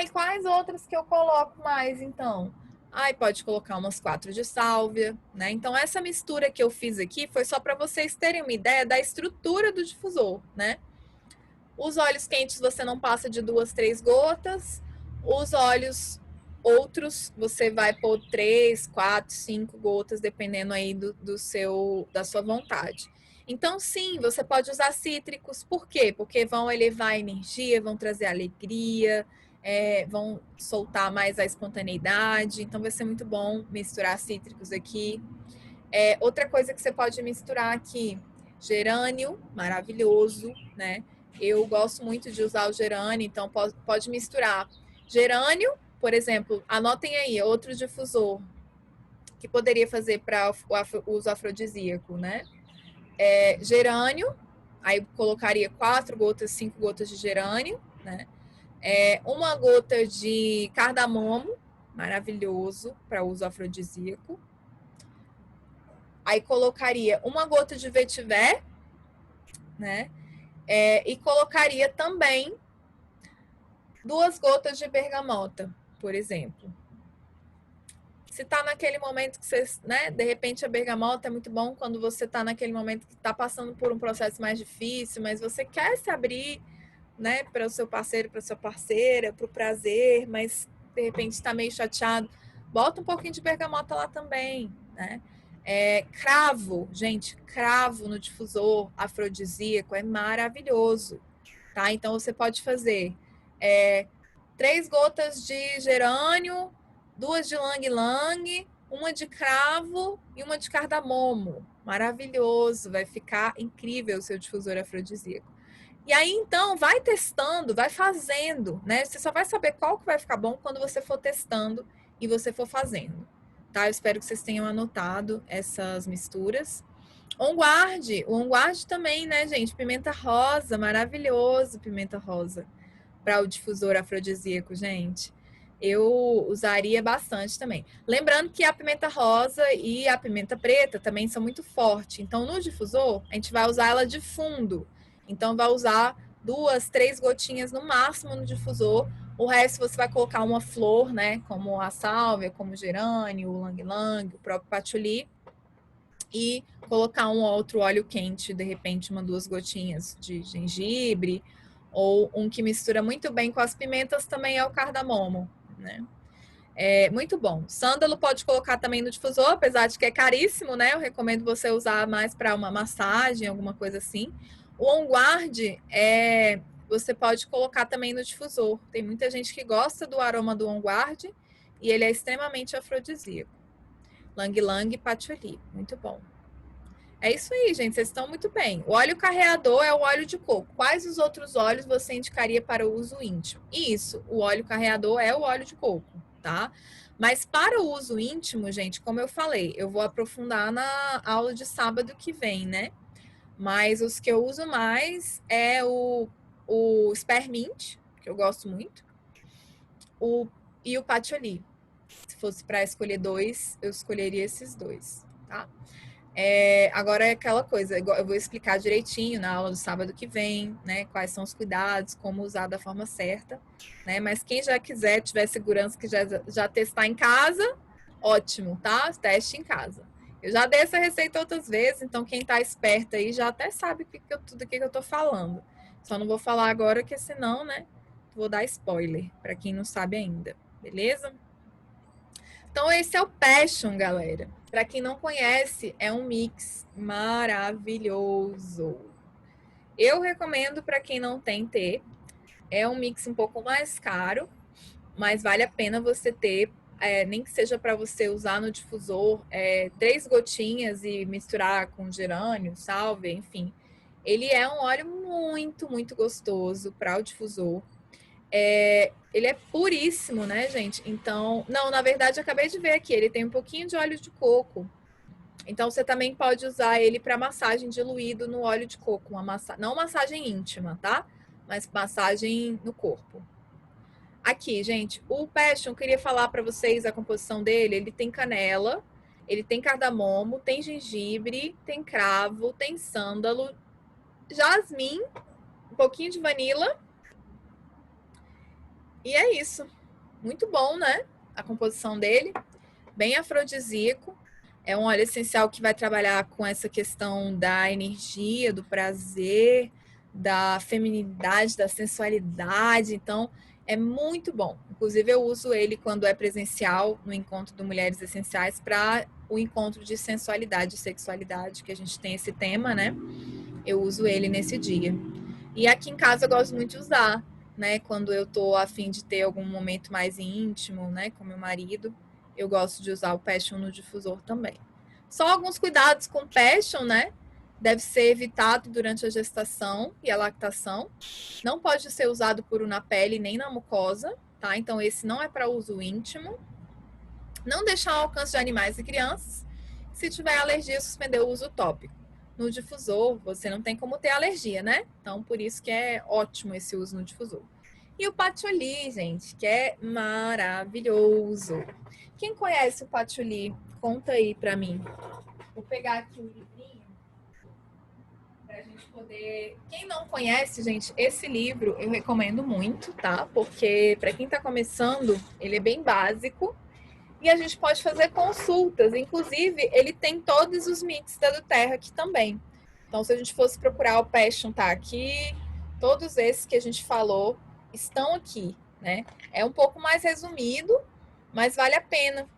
E quais outras que eu coloco mais, então? Aí pode colocar umas 4 de sálvia, né? Então essa mistura que eu fiz aqui foi só para vocês terem uma ideia da estrutura do difusor, né? Os óleos quentes você não passa de 2, 3 gotas. Os óleos outros você vai pôr 3, 4, 5 gotas, dependendo aí da sua vontade. Então, sim, você pode usar cítricos. Por quê? Porque vão elevar a energia, vão trazer alegria, vão soltar mais a espontaneidade. Então, vai ser muito bom misturar cítricos aqui. Outra coisa que você pode misturar aqui, gerânio, maravilhoso, né? Eu gosto muito de usar o gerânio, então pode misturar gerânio, por exemplo, anotem aí, outro difusor que poderia fazer para o uso afrodisíaco, né? Gerânio, aí colocaria 4 gotas, 5 gotas de gerânio, né? Uma gota de cardamomo, maravilhoso para uso afrodisíaco. Aí colocaria uma gota de vetiver, né? E colocaria também 2 gotas de bergamota, por exemplo. Se tá naquele momento que você, né? De repente a bergamota é muito bom quando você tá naquele momento que tá passando por um processo mais difícil, mas você quer se abrir, né? Para o seu parceiro, para sua parceira, para o prazer, mas de repente está meio chateado, bota um pouquinho de bergamota lá também, né? Cravo, gente, cravo no difusor afrodisíaco é maravilhoso, tá? Então você pode fazer 3 gotas de gerânio, 2 de lang-lang, uma de cravo e uma de cardamomo. Maravilhoso, vai ficar incrível o seu difusor afrodisíaco. E aí, então, vai testando, vai fazendo, né? Você só vai saber qual que vai ficar bom quando você for testando e você for fazendo, tá? Eu espero que vocês tenham anotado essas misturas. O on guard também, né, gente? Pimenta rosa, maravilhoso pimenta rosa para o difusor afrodisíaco, gente. Eu usaria bastante também. Lembrando que a pimenta rosa e a pimenta preta também são muito fortes. Então, no difusor, a gente vai usar ela de fundo. Então, vai usar 2, 3 gotinhas no máximo no difusor. O resto você vai colocar uma flor, né? Como a sálvia, como o gerânio, o lang-lang, o próprio patchouli. E colocar um outro óleo quente, de repente, 1, 2 gotinhas de gengibre. Ou um que mistura muito bem com as pimentas também é o cardamomo, né? Muito bom. Sândalo pode colocar também no difusor, apesar de que é caríssimo, né? Eu recomendo você usar mais para uma massagem, alguma coisa assim. O On Guard você pode colocar também no difusor. Tem muita gente que gosta do aroma do On Guard e ele é extremamente afrodisíaco. Lang Lang Patchouli, muito bom. É isso aí, gente. Vocês estão muito bem. O óleo carreador é o óleo de coco. Quais os outros óleos você indicaria para o uso íntimo? Isso, o óleo carreador é o óleo de coco, tá? Mas para o uso íntimo, gente, como eu falei, eu vou aprofundar na aula de sábado que vem, né? Mas os que eu uso mais é o Spearmint, que eu gosto muito, e o Patchouli. Se fosse para escolher 2, eu escolheria esses 2, tá? Agora é aquela coisa, eu vou explicar direitinho na aula do sábado que vem, né? Quais são os cuidados, como usar da forma certa, né? Mas quem já quiser, tiver segurança que já testar em casa, ótimo, tá? Teste em casa. Eu já dei essa receita outras vezes, então quem tá esperto aí já até sabe tudo que eu tô falando. Só não vou falar agora, porque senão, né? Vou dar spoiler para quem não sabe ainda, beleza? Então, esse é o Passion, galera. Para quem não conhece, é um mix maravilhoso. Eu recomendo para quem não tem ter. É um mix um pouco mais caro, mas vale a pena você ter, nem que seja para você usar no difusor, 3 gotinhas e misturar com gerânio, sálvia, enfim. Ele é um óleo muito, muito gostoso para o difusor. Ele é puríssimo, né, gente? Então, não, na verdade, eu acabei de ver aqui, ele tem um pouquinho de óleo de coco. Então, você também pode usar ele para massagem diluído no óleo de coco. Não massagem íntima, tá? Mas massagem no corpo. Aqui, gente, o Passion, eu queria falar para vocês a composição dele. Ele tem canela, ele tem cardamomo, tem gengibre, tem cravo, tem sândalo, jasmim, um pouquinho de vanila. E é isso. Muito bom, né? A composição dele. bem afrodisíaco. É um óleo essencial que vai trabalhar com essa questão da energia, do prazer, da feminilidade, da sensualidade. Então, é muito bom. Inclusive, eu uso ele quando é presencial no encontro do Mulheres Essenciais para o encontro de sensualidade e sexualidade, que a gente tem esse tema, né? Eu uso ele nesse dia. E aqui em casa eu gosto muito de usar, né? Quando eu tô a fim de ter algum momento mais íntimo, né, com meu marido, eu gosto de usar o Passion no difusor também. Só alguns cuidados com o Passion, né? Deve ser evitado durante a gestação e a lactação. Não pode ser usado puro na pele nem na mucosa, tá? Então esse não é para uso íntimo. Não deixar ao alcance de animais e crianças. Se tiver alergia, suspender o uso tópico. No difusor, você não tem como ter alergia, né? Então, por isso que é ótimo esse uso no difusor. E o patchouli, gente, que é maravilhoso. Quem conhece o patchouli, conta aí pra mim. Vou pegar aqui o livrinho pra gente poder... Quem não conhece, gente, esse livro eu recomendo muito, tá? Porque pra quem tá começando, ele é bem básico. E a gente pode fazer consultas. Inclusive, ele tem todos os mix da do Terra aqui também. Então, se a gente fosse procurar o Passion, tá aqui. Todos esses que a gente falou estão aqui, né? É um pouco mais resumido, mas vale a pena,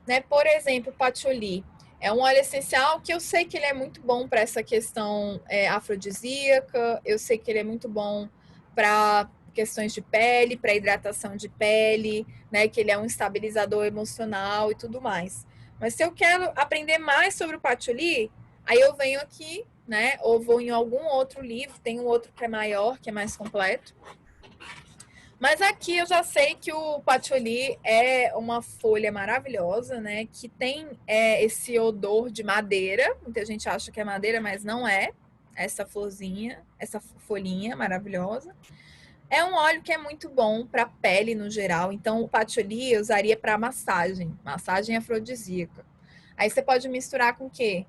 né? Por exemplo, o patchouli é um óleo essencial que eu sei que ele é muito bom para essa questão afrodisíaca. Eu sei que ele é muito bom para questões de pele, para hidratação de pele, né? Que ele é um estabilizador emocional e tudo mais. Mas se eu quero aprender mais sobre o patchouli, aí eu venho aqui, né? Ou vou em algum outro livro, tem um outro que é maior, que é mais completo. Mas aqui eu já sei que o patchouli é uma folha maravilhosa, né? Que tem esse odor de madeira. Muita gente acha que é madeira, mas não é. Essa florzinha, essa folhinha maravilhosa. É um óleo que é muito bom para pele no geral. Então, o patchouli eu usaria para massagem, massagem afrodisíaca. Aí você pode misturar com o quê?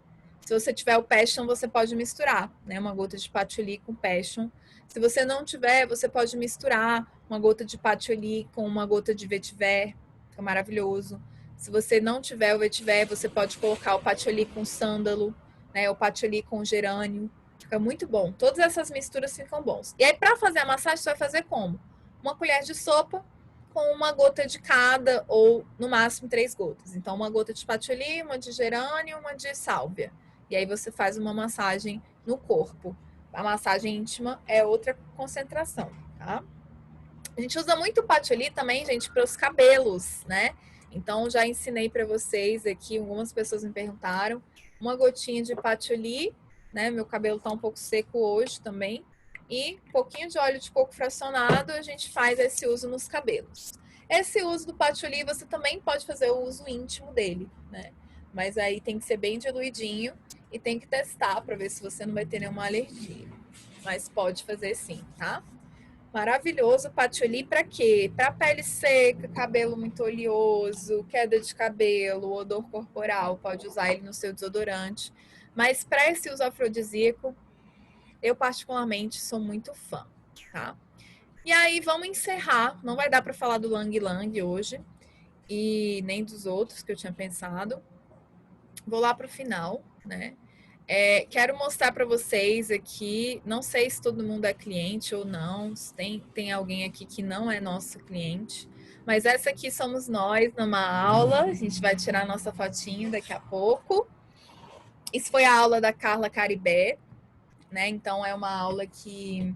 Se você tiver o passion, você pode misturar, né? Uma gota de patchouli com passion. Se você não tiver, você pode misturar uma gota de patchouli com uma gota de vetiver, fica maravilhoso. Se você não tiver o vetiver, você pode colocar o patchouli com sândalo, né? O patchouli com gerânio. Fica muito bom. Todas essas misturas ficam bons. E aí, para fazer a massagem, você vai fazer como? Uma colher de sopa com uma gota de cada, ou no máximo 3 gotas. Então, uma gota de patchouli, uma de gerânio, uma de sálvia. E aí você faz uma massagem no corpo. A massagem íntima é outra concentração, tá? A gente usa muito patchouli também, gente, para os cabelos, né? Então, já ensinei para vocês aqui, algumas pessoas me perguntaram, uma gotinha de patchouli, né? Meu cabelo tá um pouco seco hoje também. E um pouquinho de óleo de coco fracionado, a gente faz esse uso nos cabelos. Esse uso do patchouli, você também pode fazer o uso íntimo dele, né? Mas aí tem que ser bem diluidinho e tem que testar para ver se você não vai ter nenhuma alergia. Mas pode fazer sim, tá? Maravilhoso patchouli para quê? Para pele seca, cabelo muito oleoso, queda de cabelo, odor corporal, pode usar ele no seu desodorante. Mas para esse uso afrodisíaco, eu particularmente sou muito fã, tá? E aí vamos encerrar, não vai dar para falar do Lang Lang hoje e nem dos outros que eu tinha pensado. Vou lá para o final, né? Quero mostrar para vocês aqui, não sei se todo mundo é cliente ou não, se tem alguém aqui que não é nosso cliente, mas essa aqui somos nós numa aula, a gente vai tirar nossa fotinho daqui a pouco. Isso foi a aula da Carla Caribé, né? Então é uma aula que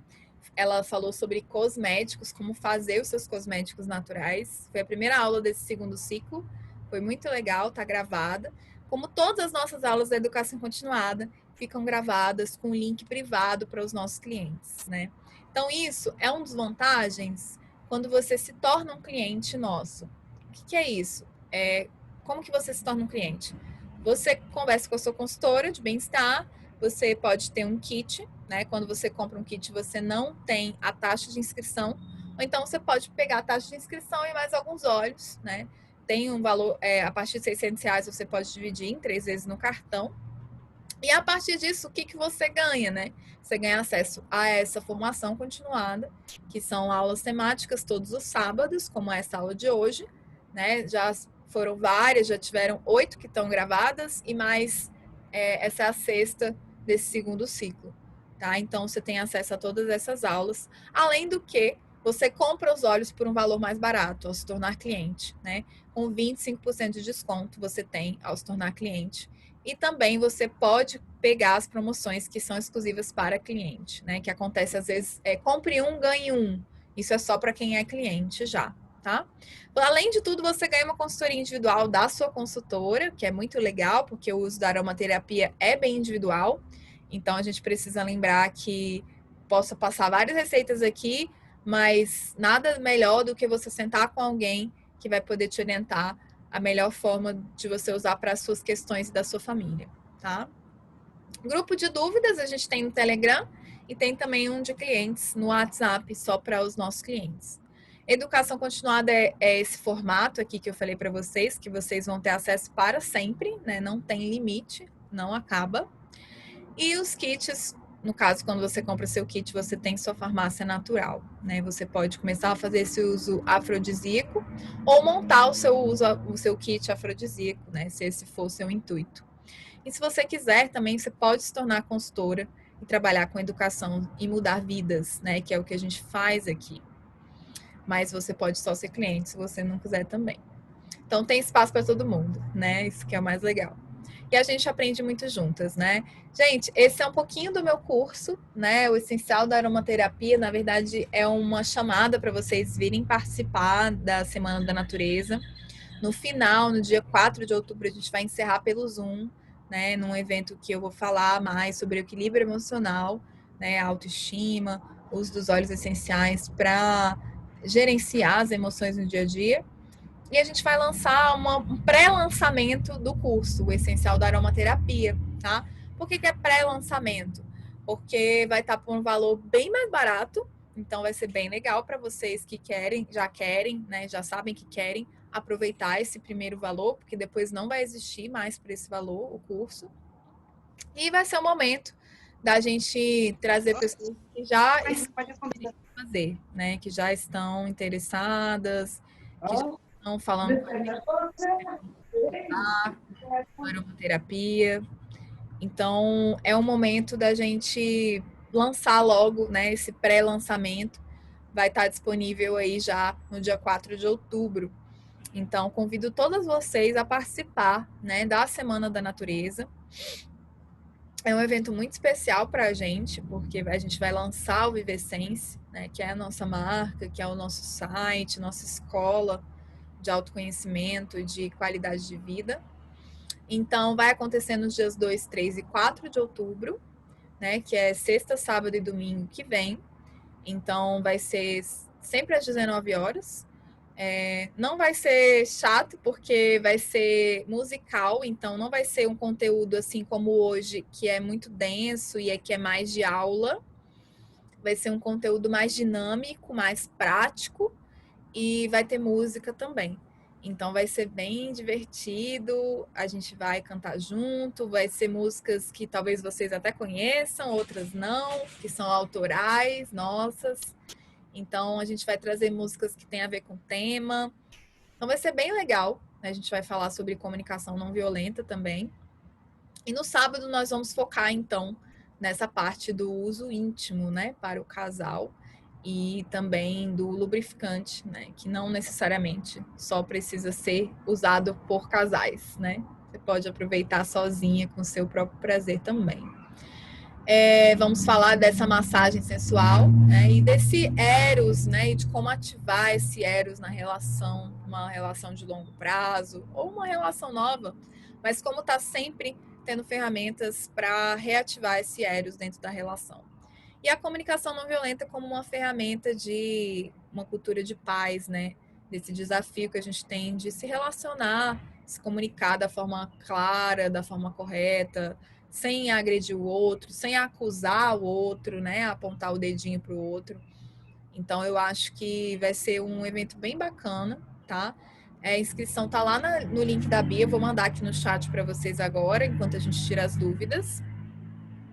ela falou sobre cosméticos, como fazer os seus cosméticos naturais. Foi a primeira aula desse segundo ciclo, foi muito legal, tá gravada. Como todas as nossas aulas da educação continuada, ficam gravadas com link privado para os nossos clientes, né? Então, isso é uma das vantagens quando você se torna um cliente nosso. O que é isso? Como que você se torna um cliente? Você conversa com a sua consultora de bem-estar, você pode ter um kit, né? Quando você compra um kit, você não tem a taxa de inscrição, ou então você pode pegar a taxa de inscrição e mais alguns óleos, né? Tem um valor, a partir de R$ 600 você pode dividir em 3 vezes no cartão. E a partir disso, o que você ganha, né? Você ganha acesso a essa formação continuada, que são aulas temáticas todos os sábados, como essa aula de hoje, né? Já foram várias, já tiveram 8 que estão gravadas e mais essa é a sexta desse segundo ciclo, tá? Então você tem acesso a todas essas aulas, além do que você compra os olhos por um valor mais barato ao se tornar cliente, né? Com 25% de desconto você tem ao se tornar cliente. E também você pode pegar as promoções que são exclusivas para cliente, né? Que acontece às vezes, compre um, ganhe um. Isso é só para quem é cliente já, tá? Além de tudo, você ganha uma consultoria individual da sua consultora, que é muito legal, porque o uso da aromaterapia é bem individual. Então, a gente precisa lembrar que posso passar várias receitas aqui, mas nada melhor do que você sentar com alguém que vai poder te orientar a melhor forma de você usar para as suas questões e da sua família, tá? Grupo de dúvidas a gente tem no Telegram e tem também um de clientes no WhatsApp, só para os nossos clientes. Educação continuada é esse formato aqui que eu falei para vocês, que vocês vão ter acesso para sempre, né? Não tem limite, não acaba. E os kits, no caso, quando você compra seu kit, você tem sua farmácia natural, né? Você pode começar a fazer esse uso afrodisíaco ou montar o seu kit afrodisíaco, né? Se esse for o seu intuito. E se você quiser também, você pode se tornar consultora e trabalhar com educação e mudar vidas, né? Que é o que a gente faz aqui. Mas você pode só ser cliente se você não quiser também. Então tem espaço para todo mundo, né? Isso que é o mais legal. E a gente aprende muito juntas, né? Gente, esse é um pouquinho do meu curso, né? O Essencial da Aromaterapia, na verdade, é uma chamada para vocês virem participar da Semana da Natureza. No final, no dia 4 de outubro, a gente vai encerrar pelo Zoom, né? Num evento que eu vou falar mais sobre o equilíbrio emocional, né? A autoestima, uso dos óleos essenciais para gerenciar as emoções no dia a dia. E a gente vai lançar um pré-lançamento do curso, o Essencial da Aromaterapia, tá? Por que é pré-lançamento? Porque vai estar por um valor bem mais barato, então vai ser bem legal para vocês que querem, né? Já sabem que querem aproveitar esse primeiro valor, porque depois não vai existir mais por esse valor o curso. E vai ser o momento da gente trazer pessoas que já estão fazer, né? Que já estão interessadas, que já estão falando com a gente aromaterapia. Então, é o momento da gente lançar logo, né? Esse pré-lançamento vai estar disponível aí já no dia 4 de outubro. Então, convido todas vocês a participar, né, da Semana da Natureza. É um evento muito especial para a gente, porque a gente vai lançar o Vivescence, né, que é a nossa marca, que é o nosso site, nossa escola de autoconhecimento e de qualidade de vida. Então, vai acontecer nos dias 2, 3 e 4 de outubro, né, que é sexta, sábado e domingo que vem. Então, vai ser sempre às 19 horas. Não vai ser chato, porque vai ser musical, então não vai ser um conteúdo assim como hoje, que é muito denso e que é mais de aula. Vai ser um conteúdo mais dinâmico, mais prático e vai ter música também. Então vai ser bem divertido, a gente vai cantar junto, vai ser músicas que talvez vocês até conheçam, outras não, que são autorais, nossas. Então a gente vai trazer músicas que têm a ver com o tema. Então vai ser bem legal, né? A gente vai falar sobre comunicação não violenta também. E no sábado nós vamos focar então nessa parte do uso íntimo, né, para o casal e também do lubrificante, né, que não necessariamente só precisa ser usado por casais, né? Você pode aproveitar sozinha com seu próprio prazer também. Vamos falar dessa massagem sensual, né, e desse Eros, né, e de como ativar esse Eros na relação, uma relação de longo prazo ou uma relação nova, mas como tá sempre tendo ferramentas para reativar esse Eros dentro da relação. E a comunicação não violenta como uma ferramenta de uma cultura de paz, né, desse desafio que a gente tem de se relacionar, se comunicar da forma clara, da forma correta, sem agredir o outro, sem acusar o outro, né? Apontar o dedinho para o outro. Então, eu acho que vai ser um evento bem bacana, tá? A inscrição tá lá no link da Bia. Vou mandar aqui no chat para vocês agora, enquanto a gente tira as dúvidas.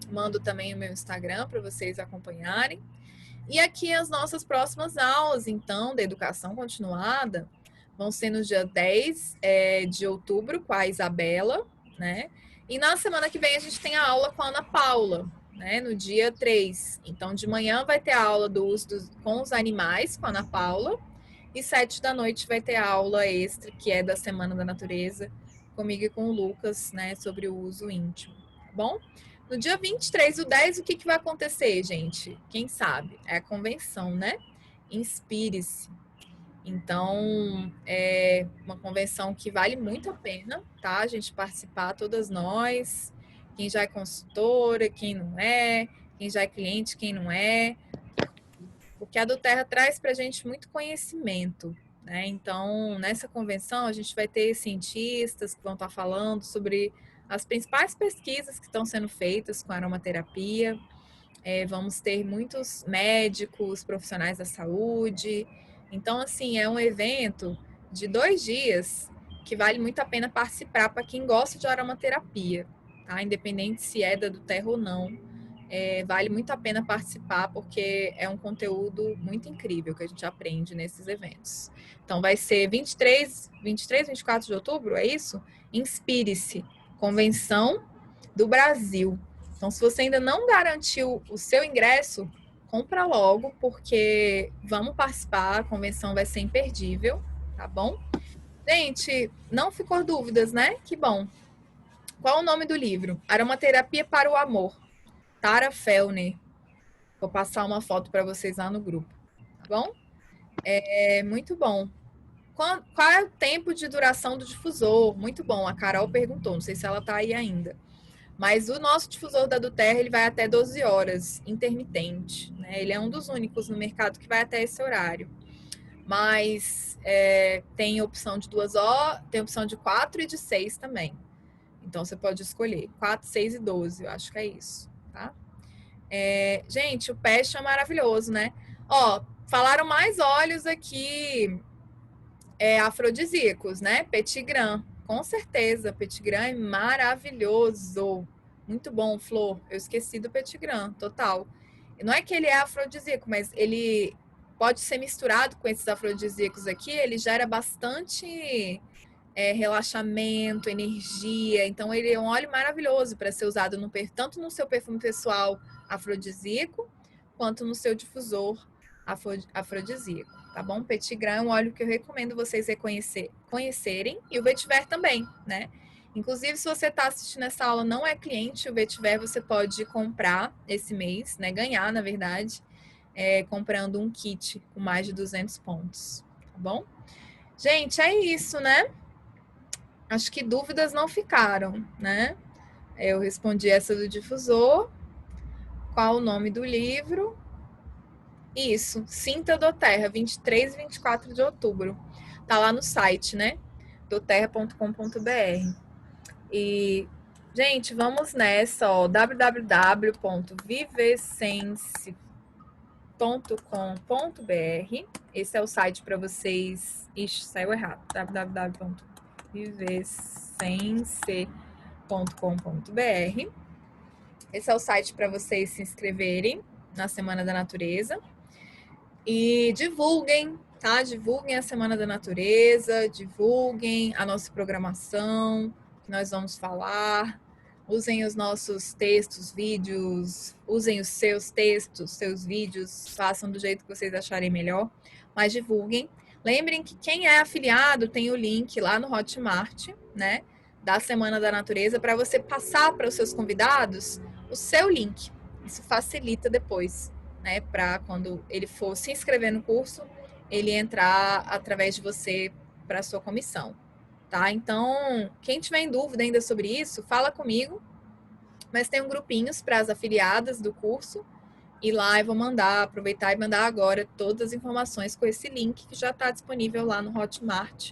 Mando também o meu Instagram para vocês acompanharem. E aqui as nossas próximas aulas, então, da educação continuada, vão ser no dia 10 de outubro com a Isabela, né? E na semana que vem a gente tem a aula com a Ana Paula, né? No dia 3. Então, de manhã vai ter a aula do uso com os animais com a Ana Paula. E 7 da noite vai ter a aula extra, que é da Semana da Natureza, comigo e com o Lucas, né? Sobre o uso íntimo, tá bom? No dia 23 do 10, o que, que vai acontecer, gente? Quem sabe? É a convenção, né? Inspire-se. Então, é uma convenção que vale muito a pena, tá? A gente participar, todas nós, quem já é consultora, quem não é, quem já é cliente, quem não é, porque a do Terra traz para a gente muito conhecimento, né? Então, nessa convenção, a gente vai ter cientistas que vão estar falando sobre as principais pesquisas que estão sendo feitas com aromaterapia. Vamos ter muitos médicos, profissionais da saúde. Então, assim, é um evento de 2 dias que vale muito a pena participar para quem gosta de aromaterapia, tá? Independente se é da do Terra ou não. Vale muito a pena participar porque é um conteúdo muito incrível que a gente aprende nesses eventos. Então, vai ser 23, 24 de outubro, é isso? Inspire-se, Convenção do Brasil. Então, se você ainda não garantiu o seu ingresso, compra logo, porque vamos participar, a convenção vai ser imperdível, tá bom? Gente, não ficou dúvidas, né? Que bom. Qual o nome do livro? Aromaterapia para o Amor, Tara Fellner. Vou passar uma foto para vocês lá no grupo, tá bom? Muito bom. Qual é o tempo de duração do difusor? Muito bom, a Carol perguntou, não sei se ela está aí ainda. Mas o nosso difusor da Duterra, ele vai até 12 horas, intermitente, né? Ele é um dos únicos no mercado que vai até esse horário. Mas tem opção de 2 horas, tem opção de 4 e de 6 também. Então você pode escolher 4, 6 e 12, eu acho que é isso, tá? Gente, o peixe é maravilhoso, né? Ó, falaram mais óleos aqui afrodisíacos, né? Petit Grand, com certeza. Petit Grand é maravilhoso. Muito bom, Flor. Eu esqueci do Petit Grand, total. Não é que ele é afrodisíaco, mas ele pode ser misturado com esses afrodisíacos aqui. Ele gera bastante relaxamento, energia. Então, ele é um óleo maravilhoso para ser usado tanto no seu perfume pessoal afrodisíaco, quanto no seu difusor afrodisíaco, tá bom? Petit Grand é um óleo que eu recomendo vocês conhecerem, e o vetiver também, né? Inclusive, se você está assistindo essa aula não é cliente, o vetiver você pode comprar esse mês, né? Ganhar, na verdade, comprando um kit com mais de 200 pontos, tá bom? Gente, é isso, né? Acho que dúvidas não ficaram, né? Eu respondi essa do difusor. Qual o nome do livro? Isso, Cinta do Terra, 23 e 24 de outubro. Tá lá no site, né? doterra.com.br. E, gente, vamos nessa, ó, www.vivesense.com.br. Esse é o site para vocês. Ixi, saiu errado. www.vivesense.com.br. Esse é o site para vocês se inscreverem na Semana da Natureza. E divulguem, tá? Divulguem a Semana da Natureza, divulguem a nossa programação, que nós vamos falar. Usem os nossos textos, vídeos, usem os seus textos, seus vídeos, façam do jeito que vocês acharem melhor, mas divulguem. Lembrem que quem é afiliado tem o link lá no Hotmart, né? Da Semana da Natureza, para você passar para os seus convidados o seu link. Isso facilita depois, né? Para quando ele for se inscrever no curso, ele entrar através de você para a sua comissão, tá? Então, quem tiver em dúvida ainda sobre isso, fala comigo. Mas tem grupinhos para as afiliadas do curso. E lá eu vou aproveitar e mandar agora todas as informações com esse link que já está disponível lá no Hotmart,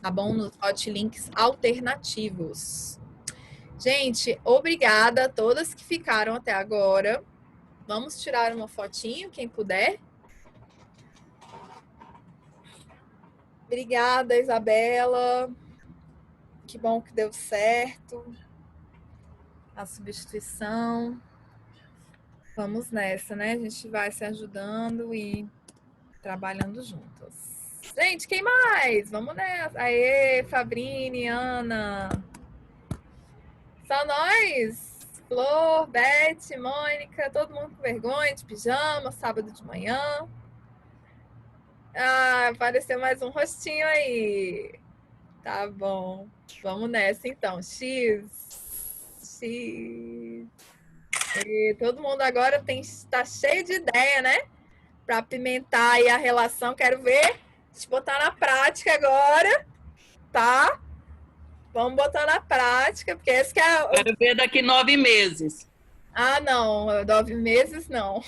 tá bom? Nos Hotlinks alternativos. Gente, obrigada a todas que ficaram até agora. Vamos tirar uma fotinho, quem puder. Obrigada, Isabela. Que bom que deu certo. A substituição. Vamos nessa, né? A gente vai se ajudando e trabalhando juntas. Gente, quem mais? Vamos nessa. Aê, Fabrini, Ana. Só nós. Flor, Beth, Mônica, todo mundo com vergonha, de pijama, sábado de manhã. Ah, apareceu mais um rostinho aí. Tá bom. Vamos nessa então. X. X. E todo mundo agora tá cheio de ideia, né? Para apimentar aí a relação. Quero ver. Deixa eu botar na prática agora, tá? Vamos botar na prática, porque esse que é. Quero ver daqui 9 meses. Ah, não, 9 meses não.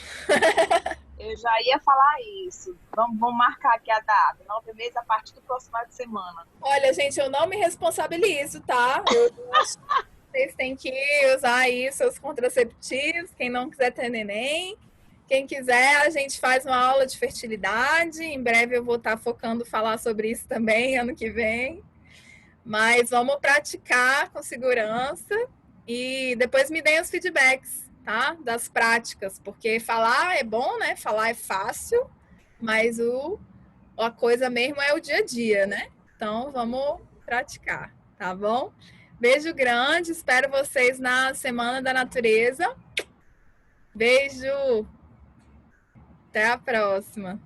Eu já ia falar isso. Vamos marcar aqui a data. 9 meses a partir do próximo final de semana. Olha, gente, eu não me responsabilizo, tá? Eu acho que vocês têm que usar aí seus contraceptivos, quem não quiser ter neném. Quem quiser, a gente faz uma aula de fertilidade. Em breve eu vou estar focando falar sobre isso também, ano que vem. Mas vamos praticar com segurança e depois me deem os feedbacks, tá? Das práticas, porque falar é bom, né? Falar é fácil, mas a coisa mesmo é o dia a dia, né? Então vamos praticar, tá bom? Beijo grande, espero vocês na Semana da Natureza. Beijo, até a próxima.